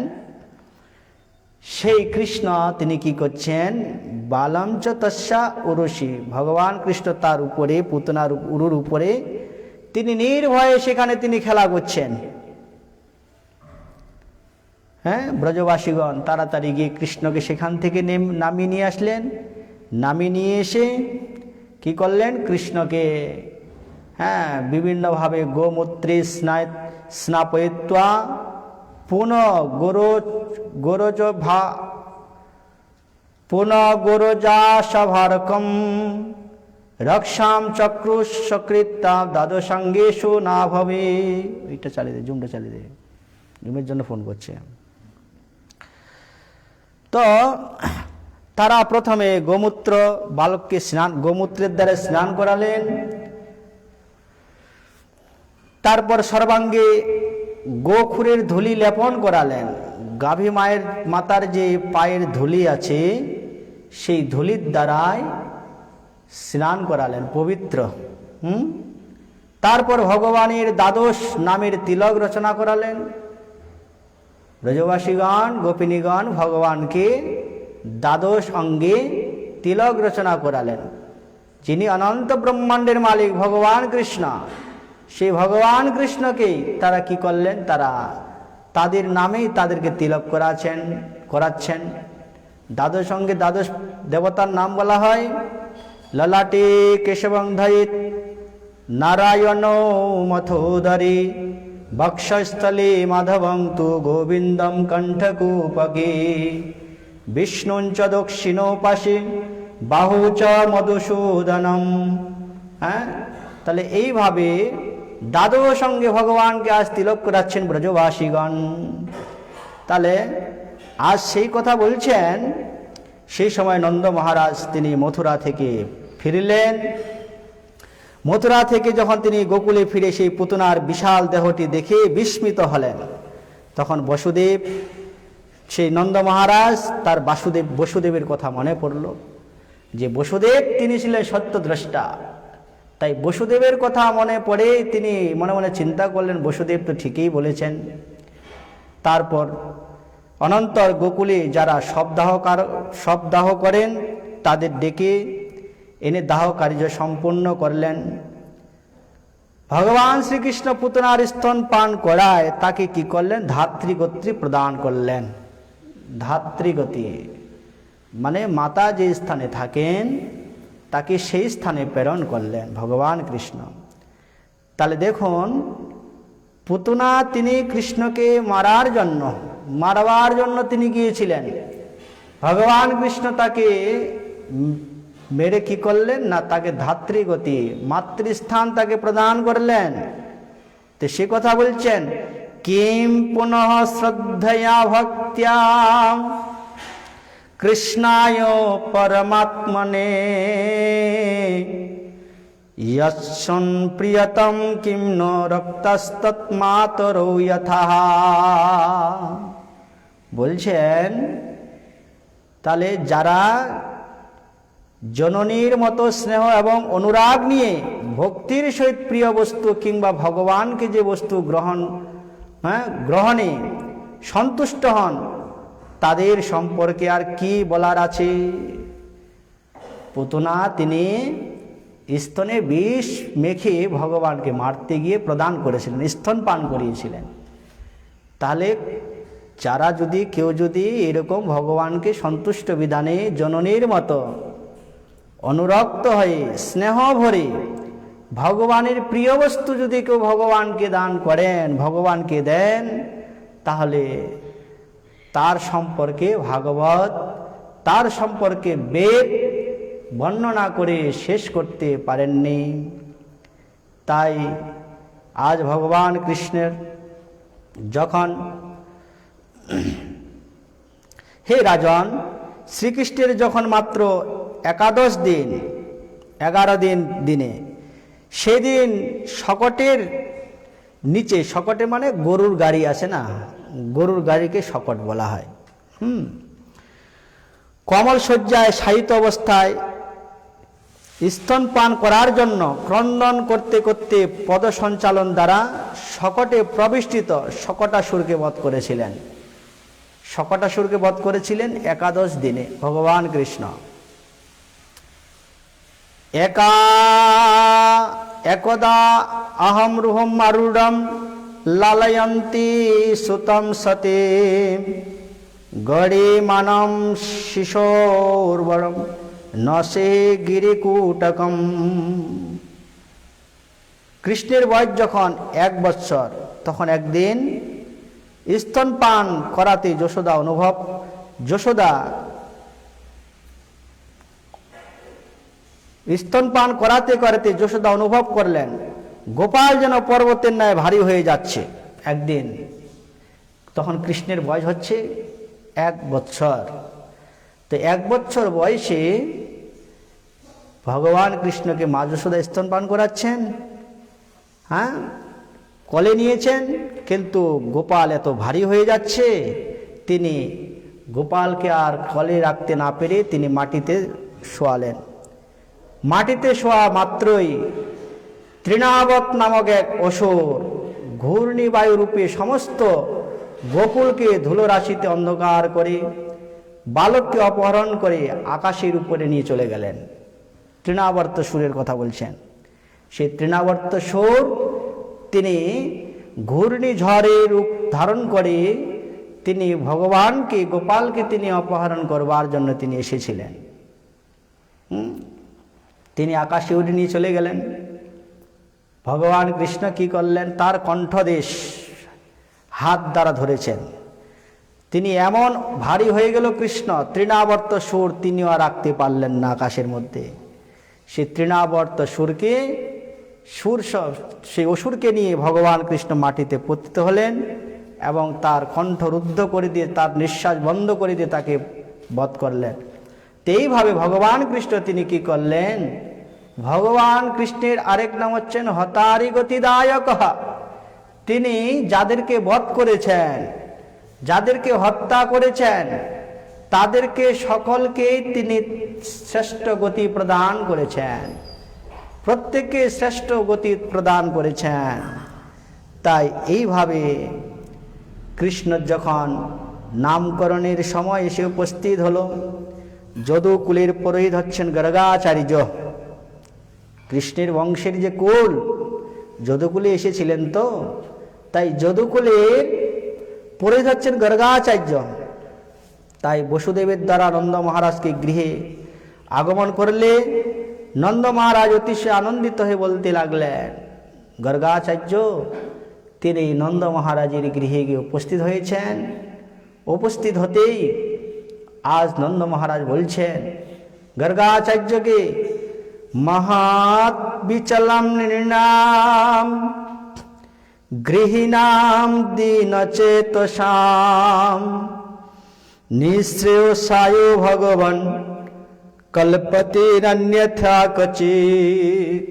সেই কৃষ্ণ তিনি কি করছেন, বালম চ তস্যা উরুষি, ভগবান কৃষ্ণ তার উপরে, পুতনার উরুর উপরে তিনি নির্ভয়ে সেখানে তিনি খেলা করছেন। ব্রজবাসীগণ তাড়াতাড়ি গিয়ে কৃষ্ণকে সেখান থেকে নামিয়ে নিয়ে আসলেন। নামিয়ে নিয়ে এসে কি করলেন, কৃষ্ণকে বিভিন্নভাবে গোমূত্রে স্নাপয়িত্বা পুনঃ গোরজাসভারকম রক্ষাম চক্রুষ সকৃত্তা দ্বাদশাঙ্গেষু না ভবে। এটা চালিয়ে দে, জুমটা চালিয়ে দে, জুমের জন্য ফোন করছে। তো তারা প্রথমে বালককে গোমূত্রের দ্বারা স্নান করালেন। তারপর সর্বাঙ্গে গোখুরের ধুলি লেপন করালেন। গাভী মাতার যে পায়ের ধুলি আছে, সেই ধুলির দ্বারাই স্নান করালেন, পবিত্র। তারপর ভগবানের দ্বাদশ নামের তিলক রচনা করালেন। ব্রজবাসীগণ গোপিনীগণ ভগবানকে দ্বাদশ অঙ্গে তিলক রচনা করালেন। যিনি অনন্ত ব্রহ্মাণ্ডের মালিক ভগবান কৃষ্ণ, সেই ভগবান কৃষ্ণকেই তারা কি করলেন, তারা তাদের নামেই তাদেরকে তিলক করাচ্ছেন। দ্বাদশ অঙ্গে দ্বাদশ দেবতার নাম বলা হয়। ললাটে কেশবন্ধয়িত নারায়ণ মথোদরে বক্ষস্থলে মাধবং তু গোবিন্দম কণ্ঠকূপকে বিষ্ণুঞ্চ দক্ষিণো পাশে বাহু চ মধুসূদনম। তাহলে এইভাবে দ্বাদশ সঙ্গে ভগবানকে আজ তিলক করাচ্ছেন ব্রজবাসীগণ। তাহলে আজ সেই কথা বলছেন। সেই সময় নন্দ মহারাজ তিনি মথুরা থেকে ফিরলেন। মথুরা থেকে যখন তিনি গোকুলে ফিরে সেই পুতনার বিশাল দেহটি দেখে বিস্মিত হলেন, তখন বসুদেব, সেই নন্দ মহারাজ তার বসুদেবের কথা মনে পড়ল যে বসুদেব তিনি ছিলেন সত্যদ্রষ্টা। তাই বসুদেবের কথা মনে পড়ে তিনি মনে মনে চিন্তা করলেন, বসুদেব তো ঠিকই বলেছেন। তারপর অনন্তর গোকুলে যারা শবদাহ করেন তাদের ডেকে এনে দাহ কার্য সম্পূর্ণ করলেন। ভগবান শ্রীকৃষ্ণ পুতনার স্তন পান করায় তাকে কি করলেন, ধাত্রী গোত্রী প্রদান করলেন। ধাত্রীগতি, মানে মাতা যে স্থানে থাকেন তাকে সেই স্থানে প্রেরণ করলেন ভগবান কৃষ্ণ। তাহলে দেখুন, পুতনা তিনি কৃষ্ণকে মারবার জন্য তিনি গিয়েছিলেন। ভগবান কৃষ্ণ তাকে মেরে কি করলেন না, তাকে ধাত্রীগতি, মাতৃস্থান তাকে প্রদান করলেন। তো সে কথা বলছেন, কিম পুনঃ শ্রদ্ধয়া ভক্ত্যা কৃষ্ণায় পরমাত্মনে यस्सन् प्रियतम किं नो रक्तस्तत्मातरो यथा। বলছেন তাহলে যারা জননীর মতো স্নেহ এবং অনুরাগ নিয়ে ভক্তির সহিত প্রিয় বস্তু কিংবা ভগবানকে যে বস্তু গ্রহণে সন্তুষ্ট হন, তাদের সম্পর্কে আর কি বলার আছে। পুতনা তিনি স্তনে বিষ মেখে ভগবানকে মারতে গিয়ে প্রদান করেছিলেন, স্তন পান করিয়েছিলেন। তাহলে কেউ যদি এরকম ভগবানকে সন্তুষ্ট বিধানে জননীর মতো অনুরক্ত হয়ে স্নেহ ভরে ভগবানের প্রিয় বস্তু যদি কেউ ভগবানকে দান করেন, ভগবানকে দেন, তাহলে তার সম্পর্কে ভাগবত, তার সম্পর্কে বেদ বর্ণনা করে শেষ করতে পারেননি। তাই আজ ভগবান কৃষ্ণের যখন হে রাজন, শ্রীকৃষ্ণের যখন মাত্র 11 দিন 11 দিনে সেদিন শকটের নিচে, শকটে মানে গরুর গাড়ি আছে না, গরুর গাড়িকে শকট বলা হয়, কমল শয্যায় শায়িত অবস্থায় স্তনপান করার জন্য ক্রন্দন করতে করতে পদসঞ্চালন দ্বারা শকটে প্রবিষ্টিত শকটাসুরকে বধ করেছিলেন। শকটাসুরকে বধ করেছিলেন 11 দিনে ভগবান কৃষ্ণ। একদা অহম রুহম আরূঢ়ম লালয়ন্তি সুতম সতে গড়িমানম শিশোর্বরম নসে গিরিকুটকম। কৃষ্ণের বয়স যখন 1 বৎসর, তখন একদিন স্তনপান করাতে যশোদা স্তনপান করাতে করাতে যশোদা অনুভব করলেন গোপাল যেন পর্বতের ন্যায় ভারী হয়ে যাচ্ছে একদিন। তখন কৃষ্ণের বয়স হচ্ছে 1 বৎসর। তো 1 বৎসর বয়সে ভগবান কৃষ্ণকে মা যশোদা স্তনপান করাচ্ছেন, কোলে নিয়েছেন, কিন্তু গোপাল এত ভারী হয়ে যাচ্ছে, তিনি গোপালকে আর কোলে রাখতে না পেরে তিনি মাটিতে শোয়ালেন। মাটিতে শোয়া মাত্রই তৃণাবত নামক এক অসুর ঘূর্ণিবায়ু রূপে সমস্ত গোকুলকে ধুলোরাশিতে অন্ধকার করে বালককে অপহরণ করে আকাশের উপরে নিয়ে চলে গেলেন। তৃণাবর্ত সুরের কথা বলছেন। সেই তৃণাবর্ত সুর তিনি ঘূর্ণিঝড়ের রূপ ধারণ করে তিনি ভগবানকে, গোপালকে তিনি অপহরণ করবার জন্য তিনি এসেছিলেন। তিনি আকাশে উড়ে নিয়ে চলে গেলেন। ভগবান কৃষ্ণ কি করলেন, তার কণ্ঠদেশ হাত দ্বারা ধরেছেন। তিনি এমন ভারী হয়ে গেল কৃষ্ণ, তৃণাবর্ত সুর তিনিও আর রাখতে পারলেন না আকাশের মধ্যে। সেই তৃণাবর্ত সেই অসুরকে নিয়ে ভগবান কৃষ্ণ মাটিতে পতিত হলেন এবং তার কণ্ঠ রুদ্ধ করে দিয়ে, তার নিঃশ্বাস বন্ধ করে দিয়ে তাকে বধ করলেন। এইভাবে ভগবান কৃষ্ণ তিনি কি করলেন, ভগবান কৃষ্ণের আরেক নাম হচ্ছেন হতারি গতিদায়ক। তিনি যাদেরকে বধ করেছেন, যাদেরকে হত্যা করেছেন, তাদেরকে সকলকেই তিনি শ্রেষ্ঠ গতি প্রদান করেছেন, প্রত্যেককে শ্রেষ্ঠ গতি প্রদান করেছেন। তাই এইভাবে কৃষ্ণ যখন নামকরণের সময় এসে উপস্থিত হলো, যদুকুলের পুরোহিত হচ্ছেন গর্গাচার্য। কৃষ্ণের বংশের যে কুল, যদুকুলে এসেছিলেন, তো তাই যদুকুলের পুরোহিত হচ্ছেন গর্গাচার্য। তাই বসুদেবের দ্বারা নন্দ মহারাজকে গৃহে আগমন করলে নন্দ মহারাজ অতিশয় আনন্দিত হয়ে বলতে লাগলেন, গর্গাচার্য তিনি নন্দ মহারাজের গৃহে গিয়ে উপস্থিত হয়েছেন। উপস্থিত হতেই আজ নন্দ মহারাজ বলছেন গর্গাচার্যকে, মহাৎ বিচলম নৃণাম গৃহীণাম দীনচেতসাম নিঃশ্রেয়সায় ভগবান কল্পতিরন্যথা কচিৎ।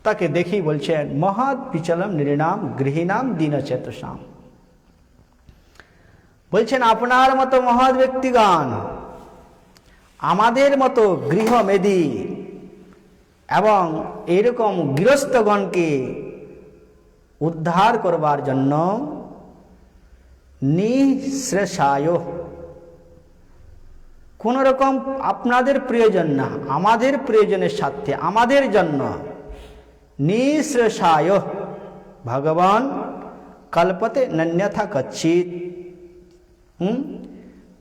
তাকে দেখি বলছেন মহৎ বিচলম নৃণাম গৃহীণাম দীনচেতসাম, বলছেন আপনার মতো মহৎ ব্যক্তিগণ আমাদের মতো গৃহমেদী এবং এরকম গৃহস্থগণকে উদ্ধার করবার জন্য নিঃশ্রেষায়, কোন রকম আপনাদের প্রয়োজন না, আমাদের প্রয়োজনের সাথে আমাদের জন্য নিঃশ্রেষায় ভগবান কল্পতে নন্যথা কচ্ছিৎ।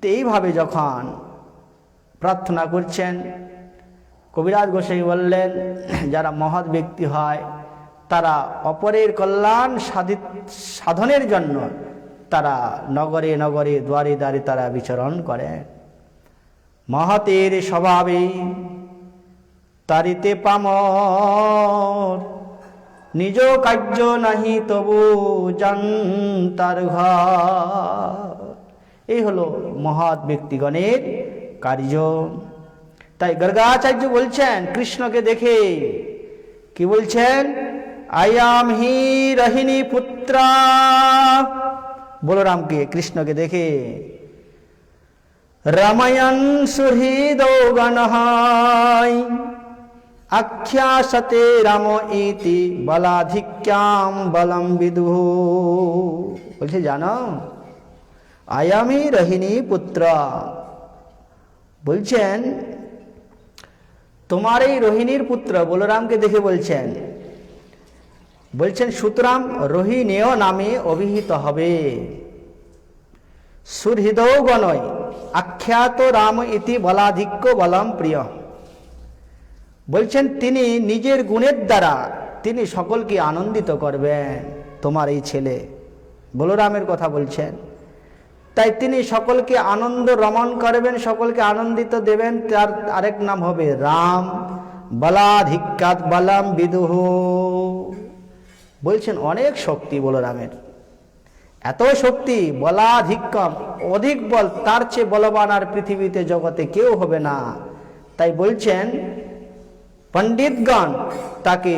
তো এইভাবে যখন প্রার্থনা করছেন, কবিরাজ গোসাই বললেন যারা মহৎ ব্যক্তি হয় তারা অপরের কল্যাণ সাধনের জন্য তারা নগরে নগরে দ্বারে দ্বারে তারা বিচরণ করে। মহতের স্বভাবে তারিতে পামর, নিজ কার্য নাহি তবু জানতার ঘর। এই হলো মহৎ ব্যক্তিগণের কার্য। তাই গর্গাচার্য বলছেন কৃষ্ণকে দেখে, কি বলছেন, আয়াম হি রহিণী পুত্রা, বলরামকে কৃষ্ণকে দেখে, রামায়ণ সুহৃদৌ গণহাই আখ্যাসতে রাম ইতি বলাধিক্যাম বলম বিদুঃ। বলছে জানো আয়ামি রহিণী পুত্র, বলছেন তোমার এই রোহিণীর পুত্র বলরামকে দেখে বলছেন সুতরাং রোহিণীয় নামে অভিহিত হবে। সুহৃদৌ গণয় আখ্যাত রাম ইতি বলাধিক্য বলম প্রিয়। বলছেন তিনি নিজের গুণের দ্বারা তিনি সকলকে আনন্দিত করবেন। তোমার এই ছেলে বলরামের কথা বলছেন, তাই তিনি সকলকে আনন্দ রমণ করবেন, সকলকে আনন্দিত দেবেন। তার আরেক নাম হবে রাম। বলাধিক্যাৎ বলম বিদুঃ, বলছেন অনেক শক্তি বলরামের, এত শক্তি বলাধিক্যম, অধিক বল, তার চেয়ে বলবান আর পৃথিবীতে জগতে কেউ হবে না। তাই বলছেন পণ্ডিতগণ তাকে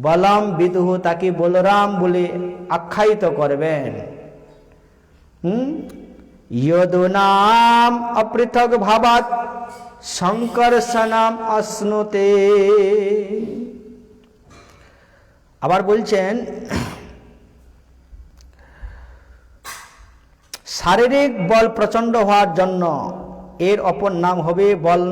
বলম বিদুঃ, তাকে বলরাম বলে আখ্যায়িত করবেন। যদু নাম অপৃথক ভাবাৎ সংকর্ষণাম অশ্নুতে। আবার বলছেন শারীরিক বল প্রচন্ড হওয়ার জন্য এর অপর নাম হবে বল।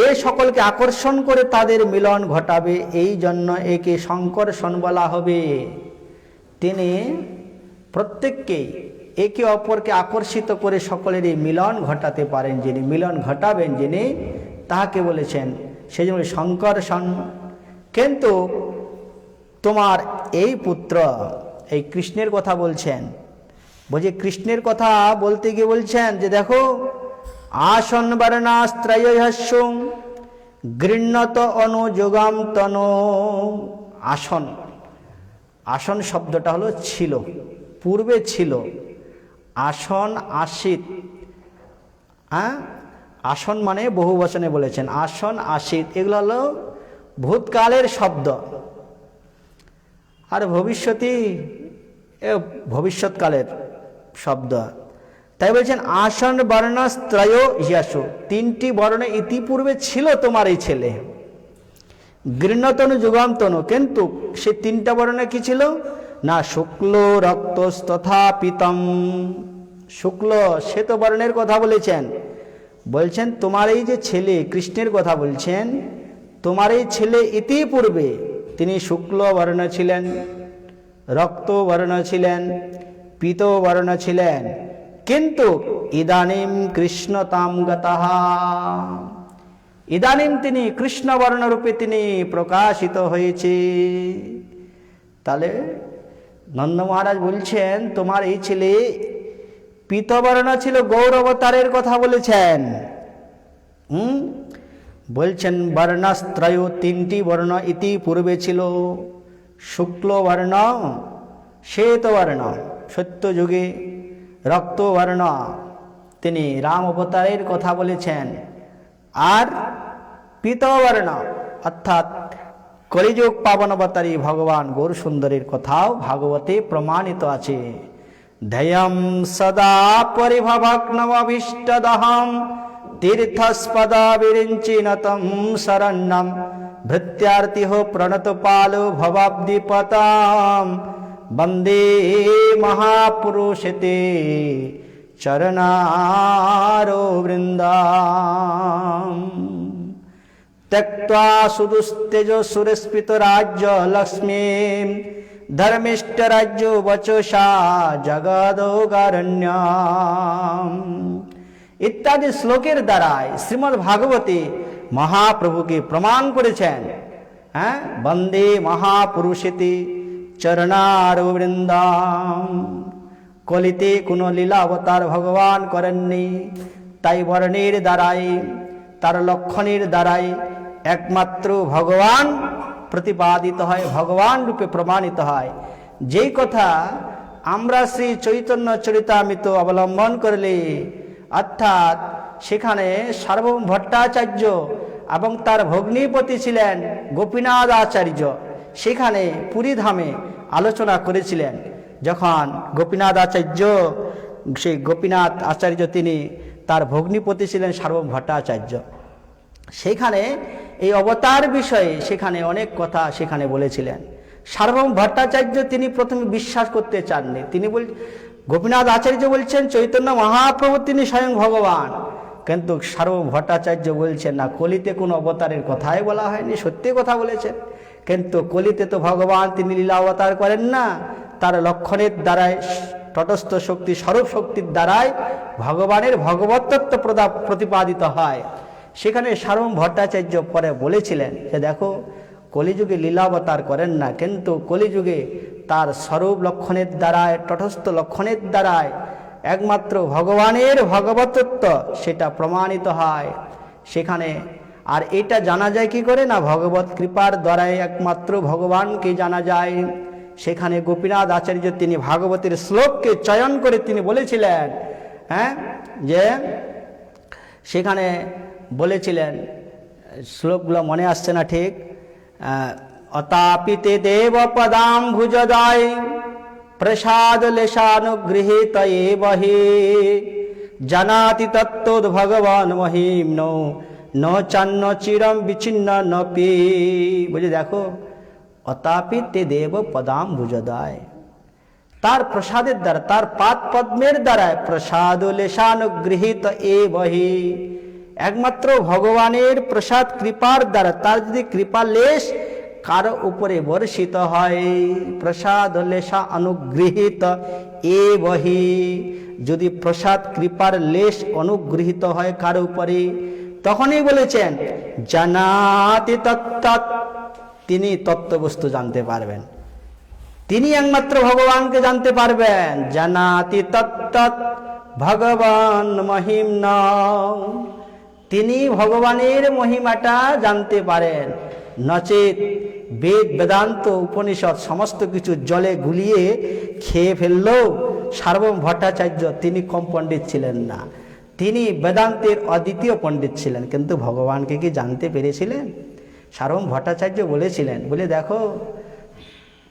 এ সকলকে আকর্ষণ করে তাদের মিলন ঘটাবে, এই জন্য একে সংকর্ষণ বলা হবে। তিনি প্রত্যেককে একে অপরকে আকর্ষিত করে সকলেরই মিলন ঘটাতে পারেন, যিনি মিলন ঘটাবেন যিনি, তাহাকে বলেছেন সেই জন্য সংকর্ষণ। কিন্তু তোমার এই পুত্র, এই কৃষ্ণের কথা বলছেন, বলছে কৃষ্ণের কথা বলতে গিয়ে বলছেন যে দেখো আসন বর্ণাস্ত্রয়স্য গৃহ্ণত অনুযোগাম তনো। আসন, আসন শব্দটা হলো ছিল, পূর্বে ছিল। আসন আসিত, আসন মানে বহু বচনে বলেছেন, আসন আসিত এগুলো হলো ভূতকালের শব্দ, আর ভবিষ্যতি ভবিষ্যৎকালের শব্দ। তাই বলছেন আসন বর্ণাস্ত্রয় ইয়াসু, তিনটি বর্ণে ইতিপূর্বে ছিল তোমার এই ছেলে। গৃহ্ণতনু যুগান্তনু, কিন্তু সে তিনটা বর্ণে কি ছিল না, শুক্ল রক্তস্তথা পীতম। শুক্ল শ্বেত বর্ণের কথা বলেছেন। বলছেন তোমার এই যে ছেলে কৃষ্ণের কথা বলছেন, তোমার এই ছেলে ইতিপূর্বে তিনি শুক্ল বর্ণ ছিলেন, রক্ত বর্ণ ছিলেন, পীত বর্ণ ছিলেন, কিন্তু ইদানিম কৃষ্ণতাম গতঃ, ইদানিম তিনি কৃষ্ণ বর্ণরূপে তিনি প্রকাশিত হয়েছে। তাহলে নন্দ মহারাজ বলছেন তোমার এই ছেলে পীতবর্ণ ছিল, গৌর অবতারের কথা বলেছেন। বলছেন বর্ণস্ত্রয়, তিনটি বর্ণ ইতি পূর্বে ছিল, শুক্লবর্ণ, শ্বেতবর্ণ সত্যযুগে, রক্তবর্ণ তিনি রাম অবতারের কথা বলেছেন, আর পীতবর্ণ অর্থাৎ কলিযুগ পাবন অবতারী ভগবান গৌর সুন্দরীর কথাও ভাগবতে প্রমাণিত আছে। ধ্যেয়ম সদা পরিভবগ্নমভীষ্টদহম তীর্থস্পদা বিরিঞ্চিনতম শরণ্যম ভৃত্যার্তিহ প্রণতপালো ভবাব্দিপতাম বন্দে মহাপুরুষতে চরণারো বৃন্দাম। त्यक्त्वा सुदुस्तेजो सुरस्पित राज्य लक्ष्मी धर्मिष्ठ राज्य वचसा जगदोगारण्यम इत्यादि श्लोकेर द्वाराय श्रीमद् भागवते महाप्रभुके प्रमाण करेছেন। वंदे महापुरुषेते चरणार वृंदाम। कलिते कोनो लीला अवतार भगवान करेनনি, তাই বর্ণের দ্বারাই তার লক্ষণের দ্বারাই একমাত্র ভগবান প্রতিপাদিত হয়, ভগবান রূপে প্রমাণিত হয়। যেই কথা আমরা শ্রী চৈতন্য চরিতামৃত অবলম্বন করলে, অর্থাৎ সেখানে সার্বভৌম ভট্টাচার্য এবং তার ভগ্নিপতি ছিলেন গোপীনাথ আচার্য, সেখানে পুরীধামে আলোচনা করেছিলেন। যখন গোপীনাথ আচার্য, সেই গোপীনাথ আচার্য তিনি তার ভগ্নিপতি ছিলেন সার্বভৌম ভট্টাচার্য, সেখানে এই অবতার বিষয়ে সেখানে অনেক কথা সেখানে বলেছিলেন। সার্বভৌম ভট্টাচার্য তিনি প্রথমে বিশ্বাস করতে চাননি, তিনি গোপীনাথ আচার্য বলছেন চৈতন্য মহাপ্রভু তিনি স্বয়ং ভগবান, কিন্তু সার্বভৌম ভট্টাচার্য বলছেন না, কলিতে কোনো অবতারের কথাই বলা হয়নি, সত্যি কথা বলেছেন। কিন্তু কলিতে তো ভগবান তিনি লীলা অবতার করেন না, তার লক্ষণের দ্বারাই তটস্থ শক্তি স্বরূপ শক্তির দ্বারাই ভগবানের ভগবতত্ব প্রতিপাদিত হয়। সেখানে সার্বভৌম ভট্টাচার্য পরে বলেছিলেন যে দেখো, কলিযুগে লীলাবতার করেন না, কিন্তু কলিযুগে তার স্বরূপ লক্ষণের দ্বারায় তটস্থ লক্ষণের দ্বারায় একমাত্র ভগবানের ভগবতত্ব সেটা প্রমাণিত হয় সেখানে। আর এটা জানা যায় কি করে না, ভগবত কৃপার দ্বারাই একমাত্র ভগবানকে জানা যায়। সেখানে গোপীনাথ আচার্য তিনি ভাগবতের শ্লোককে চয়ন করে তিনি বলেছিলেন, যে সেখানে বলেছিলেন, শ্লোকগুলো মনে আসছে না ঠিক, অতাপিতে দেব পদাম ভুজদায় প্রসাদ লেশানুগৃহীত বহি জানাতি তত্ত্বদ ভগবান মহিম ন চান্ন চিরম বিচ্ছিন্ন নপি। বুঝে দেখো, অতাপিতে দেব পদাম ভুজদায়, তার প্রসাদের দ্বারা, তার পাদ পদ্মের দ্বারা প্রসাদ লেশানুগৃহীত বহি, একমাত্র ভগবানের প্রসাদ কৃপার দ্বারা, তার যদি কৃপা লেশ কারো উপরে বর্ষিত হয়, প্রসাদ লেশা অনুগৃহীত বহি, যদি প্রসাদ কৃপার লেশ অনুগৃহীত হয় কারো উপরে, তখনই বলেছেন জানাতি তত্ত্ব, তিনি তত্ত্ববস্তু জানতে পারবেন, তিনি একমাত্র ভগবানকে জানতে পারবেন। জানাতি তত্ত্ব ভগবান মহিম্না, তিনি ভগবানের মহিমাটা জানতে পারেন। নচেত বেদ বেদান্ত উপনিষদ সমস্ত কিছু জলে গুলিয়ে খেয়ে ফেললেও সার্বভৌম ভট্টাচার্য তিনি কম পণ্ডিত ছিলেন না, তিনি বেদান্তের অদ্বিতীয় পণ্ডিত ছিলেন, কিন্তু ভগবানকে কি জানতে পেরেছিলেন? সার্বভৌম ভট্টাচার্য বলেছিলেন, বলে দেখো,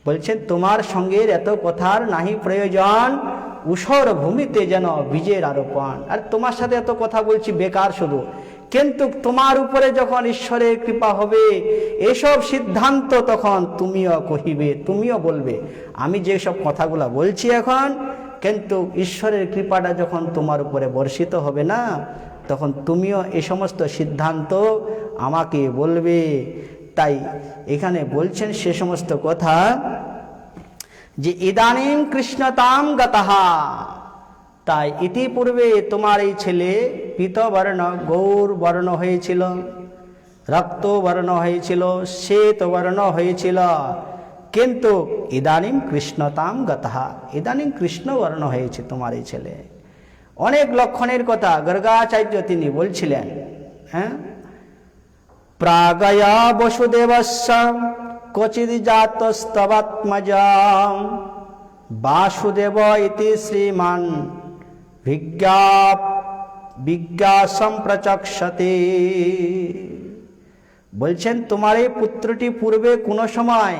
বলছেন তোমার সঙ্গে এত কথার নাহি প্রয়োজন, ঊষর ভূমিতে যেন বীজের আরোপণ। আর তোমার সাথে এত কথা বলছি বেকার শুধু, কিন্তু তোমার উপরে যখন ঈশ্বরের কৃপা হবে এসব সিদ্ধান্ত তখন তুমিও কহিবে, তুমিও বলবে। আমি যেসব কথাগুলো বলছি এখন, কিন্তু ঈশ্বরের কৃপাটা যখন তোমার উপরে বর্ষিত হবে না, তখন তুমিও এই সমস্ত সিদ্ধান্ত আমাকে বলবে। তাই এখানে বলছেন সে সমস্ত কথা, যে ইদানিম কৃষ্ণতাম গতঃ, তাই ইতিপূর্বে তোমার এই ছেলে পীতবর্ণ গৌর বর্ণ হয়েছিল, রক্তবর্ণ হয়েছিল, শ্বেতবর্ণ হয়েছিল, কিন্তু ইদানিম কৃষ্ণতাম গতহা, ইদানিম কৃষ্ণবর্ণ হয়েছে তোমার এই ছেলে। অনেক লক্ষণের কথা গর্গাচার্য তিনি বলছিলেন। হ্যাঁ, প্রাগয়া বসুদেবস্য ক্বচিদ জাতস্তবাত্মজাম বাসুদেব ইতি শ্রীমান বিজ্ঞাসম প্রচক্ষতে। বলছেন তোমার এই পুত্রটি পূর্বে কোনো সময়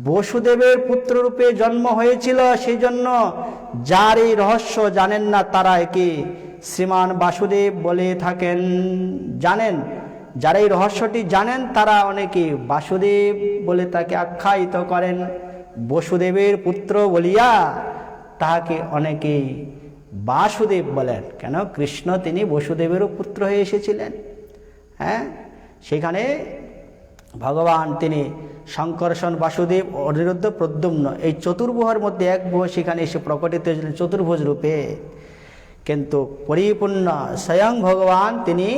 বসুদেবের পুত্ররূপে জন্ম হয়েছিল, সেই জন্য যার এই রহস্য জানেন না তারা একে শ্রীমান বাসুদেব বলে থাকেন। জানেন, যারা এই রহস্যটি জানেন তারা অনেকে বাসুদেব বলে তাকে আখ্যায়িত করেন। বসুদেবের পুত্র বলিয়া তাহাকে অনেকে বাসুদেব বলেন। কেন? কৃষ্ণ তিনি বসুদেবেরও পুত্র হয়ে এসেছিলেন। হ্যাঁ, সেখানে ভগবান তিনি শঙ্কর্ষণ, বাসুদেব, অনিরুদ্ধ, প্রদ্যুম্ন এই চতুর্ভুজের মধ্যে এক ভুজ সেখানে এসে প্রকটিত হয়েছিলেন চতুর্ভুজ রূপে। কিন্তু পরিপূর্ণ স্বয়ং ভগবান তিনি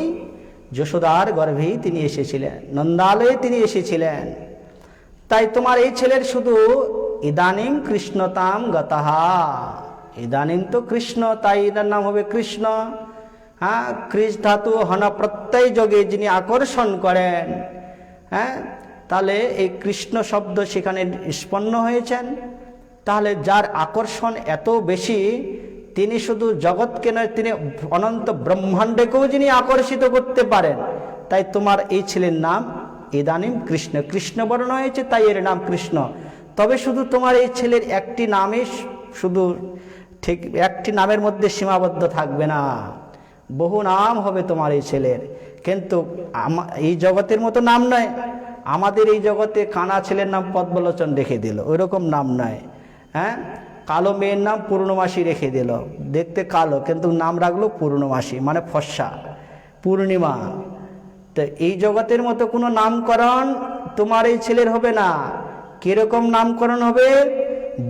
যশোদার গর্ভেই তিনি এসেছিলেন, নন্দালয়ে তিনি এসেছিলেন। তাই তোমার এই ছেলের শুধু ইদানিং কৃষ্ণতাম গতহা, ইদানিং তো কৃষ্ণ, তাই এটার নাম হবে কৃষ্ণ। হ্যাঁ, কৃষ ধাতু হন প্রত্যয় যোগে যিনি আকর্ষণ করেন। হ্যাঁ, তাহলে এই কৃষ্ণ শব্দ সেখানে নিষ্পন্ন হয়েছেন। তাহলে যার আকর্ষণ এত বেশি, তিনি শুধু জগৎকে নয়, তিনি অনন্ত ব্রহ্মাণ্ডকেও যিনি আকর্ষিত করতে পারেন। তাই তোমার এই ছেলের নাম ইদানিম কৃষ্ণ, কৃষ্ণবর্ণ হয়েছে তাই এর নাম কৃষ্ণ। তবে শুধু তোমার এই ছেলের একটি নামে শুধু ঠিক একটি নামের মধ্যে সীমাবদ্ধ থাকবে না, বহু নাম হবে তোমার এই ছেলের। কিন্তু এই জগতের মতো নাম নয়। আমাদের এই জগতে কানা ছেলের নাম পদ্মলোচন রেখে দিল, ওই রকম নাম নয়। হ্যাঁ, কালো মেয়ের নাম পূর্ণমাসী রেখে দিল, দেখতে কালো কিন্তু নাম রাখলো পূর্ণমাসী, মানে ফর্সা, পূর্ণিমা। তো এই জগতের মতো কোনো নামকরণ তোমার এই ছেলের হবে না। কিরকম নামকরণ হবে?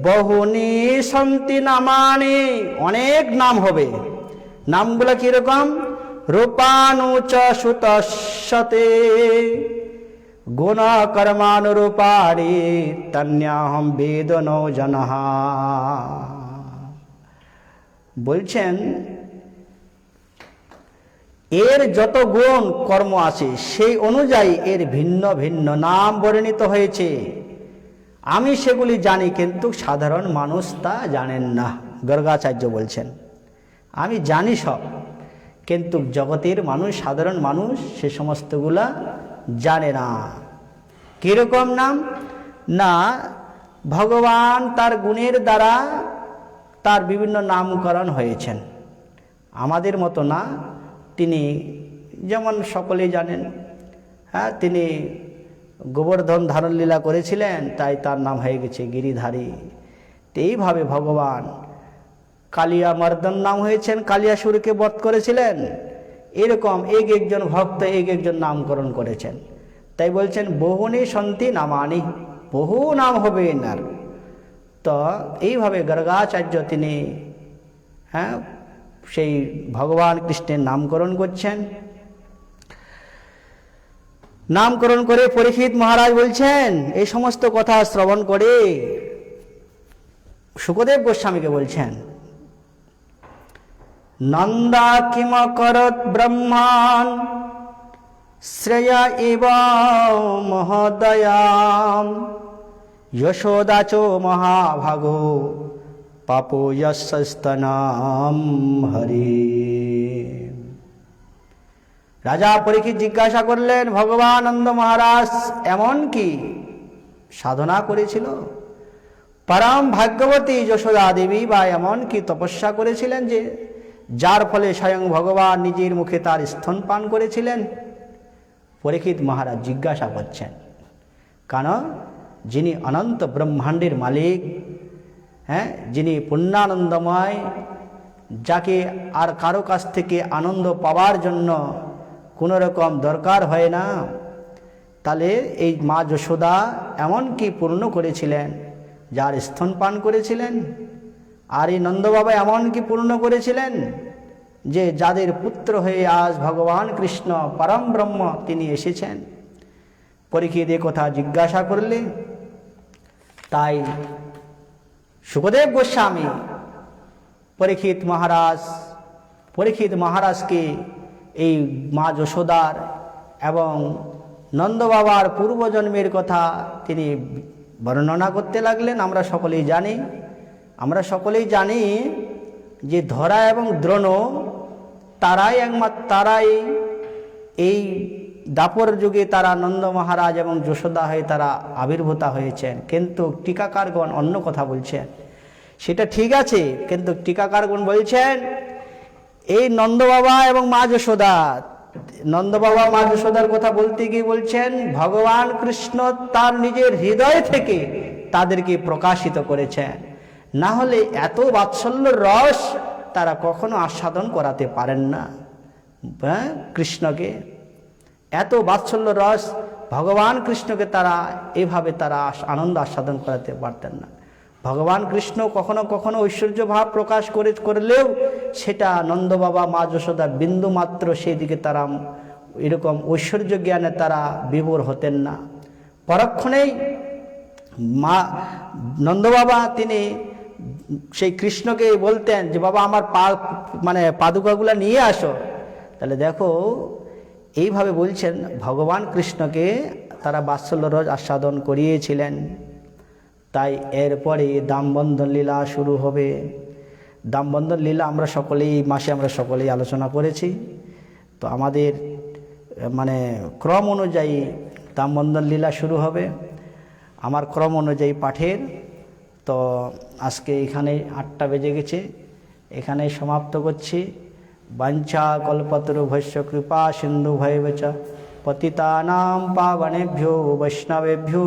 বহুনি সন্তি নামানি, অনেক নাম হবে। নামগুলো কিরকম? রূপানুচ সুতস্যতে গুণ কর্মানুরূপাণি তন্যাহম বেদনো জনঃ। বলছেন এর যত গুণ কর্ম আছে সেই অনুযায়ী এর ভিন্ন ভিন্ন নাম বর্ণিত হয়েছে। আমি সেগুলি জানি, কিন্তু সাধারণ মানুষ তা জানেন না। গর্গাচার্য বলছেন আমি জানি সব, কিন্তু জগতের মানুষ, সাধারণ মানুষ সে সমস্তগুলা জানে না। কিরকম নাম? না, ভগবান তার গুণের দ্বারা তার বিভিন্ন নামকরণ হয়েছেন, আমাদের মতো না। তিনি যেমন সকলেই জানেন, হ্যাঁ, তিনি গোবর্ধন ধারণ লীলা করেছিলেন, তাই তার নাম হয়ে গেছে গিরিধারী। এইভাবে ভগবান কালিয়া মর্দন নাম হয়েছেন, কালিয়াসুরকে বধ করেছিলেন। এরকম এক একজন ভক্ত এক একজন নামকরণ করেছেন। তাই বলছেন বহুনি সন্তি নামানি, বহু নাম হবে এনার। তো এইভাবে গর্গাচার্য তিনি হ্যাঁ সেই ভগবান কৃষ্ণের নামকরণ করছেন। নামকরণ করে পরীক্ষিত মহারাজ বলছেন, এই সমস্ত কথা শ্রবণ করে শুকদেব গোস্বামীকে বলছেন, নন্দা কিম করত ব্রহ্মান শ্রেয়া ইব মহোদয়াম যশোদা চ মহাভাগো পাপো যস্তনাম হরি। রাজা পরীক্ষিত জিজ্ঞাসা করলেন, ভগবান নন্দ মহারাজ এমন কি সাধনা করেছিল? পরম ভাগ্যবতী যশোদা দেবী বা এমন কি তপস্যা করেছিলেন যে যার ফলে স্বয়ং ভগবান নিজের মুখে তার স্তনপান করেছিলেন? পরীক্ষিত মহারাজ জিজ্ঞাসা করছেন। কারণ যিনি অনন্ত ব্রহ্মাণ্ডের মালিক, হ্যাঁ, যিনি পূর্ণানন্দময়, যাকে আর কারো কাছ থেকে আনন্দ পাওয়ার জন্য কোনো রকম দরকার হয় না, তাহলে এই মা যশোদা এমন কি পূর্ণ করেছিলেন যার স্তনপান করেছিলেন? আর এই নন্দ বাবা এমন কি পূর্ণ করেছিলেন যে যাদের পুত্র হয়ে আজ ভগবান কৃষ্ণ পরম ব্রহ্ম তিনি এসেছেন। পরীক্ষিত এ কথা জিজ্ঞাসা করলে তাই সুখদেব গোস্বামী পরীক্ষিত মহারাজকে এই মা যশোদার এবং নন্দ বাবার পূর্বজন্মের কথা তিনি বর্ণনা করতে লাগলেন। আমরা সকলেই জানি যে ধরা এবং দ্রোণ তারাই এই দাপর যুগে তারা নন্দ মহারাজ এবং যশোদা হয়ে তারা আবির্ভূতা হয়েছেন। কিন্তু টিকাকারগণ অন্য কথা বলছেন। সেটা ঠিক আছে, কিন্তু টিকাকারগণ বলছেন এই নন্দ বাবা এবং মা যশোদা, নন্দ বাবা মা যশোদার কথা বলতে গিয়ে বলছেন ভগবান কৃষ্ণ তার নিজের হৃদয় থেকে তাদেরকে প্রকাশিত করেছেন, না হলে এত বাৎসল্য রস তারা কখনো আস্বাদন করাতে পারেন না। কৃষ্ণকে এত বাৎসল্য রস ভগবান কৃষ্ণকে তারা এভাবে তারা আনন্দ আস্বাদন করাতে পারতেন না। ভগবান কৃষ্ণ কখনো কখনো ঐশ্বর্য ভাব প্রকাশ করলেও সেটা নন্দ বাবা মা যশোদা বিন্দু মাত্র সেই দিকে তারা এরকম ঐশ্বর্য জ্ঞানে তারা বিভোর হতেন না। পরক্ষণেই মা নন্দ বাবা তিনি সেই কৃষ্ণকে বলতেন যে বাবা আমার পাদুকাগুলা নিয়ে আসো। তাহলে দেখো এইভাবে বলছেন ভগবান কৃষ্ণকে তারা বাৎসল্য রস আস্বাদন করিয়েছিলেন। তাই এরপরে দামবন্ধন লীলা শুরু হবে। দামবন্ধন লীলা আমরা সকলেই আলোচনা করেছি। তো আমাদের ক্রম অনুযায়ী দামবন্ধন লীলা শুরু হবে আমার ক্রম অনুযায়ী পাঠের। তো আজকে এখানে 8টা বেজে গেছে, এখানেই সমাপ্ত করছি। বাঞ্ছা কল্পতরুভ্যশ্চ কৃপা সিন্ধু ভৈবচ পতিতানাং পাবনেভ্যো বৈষ্ণবেভ্যো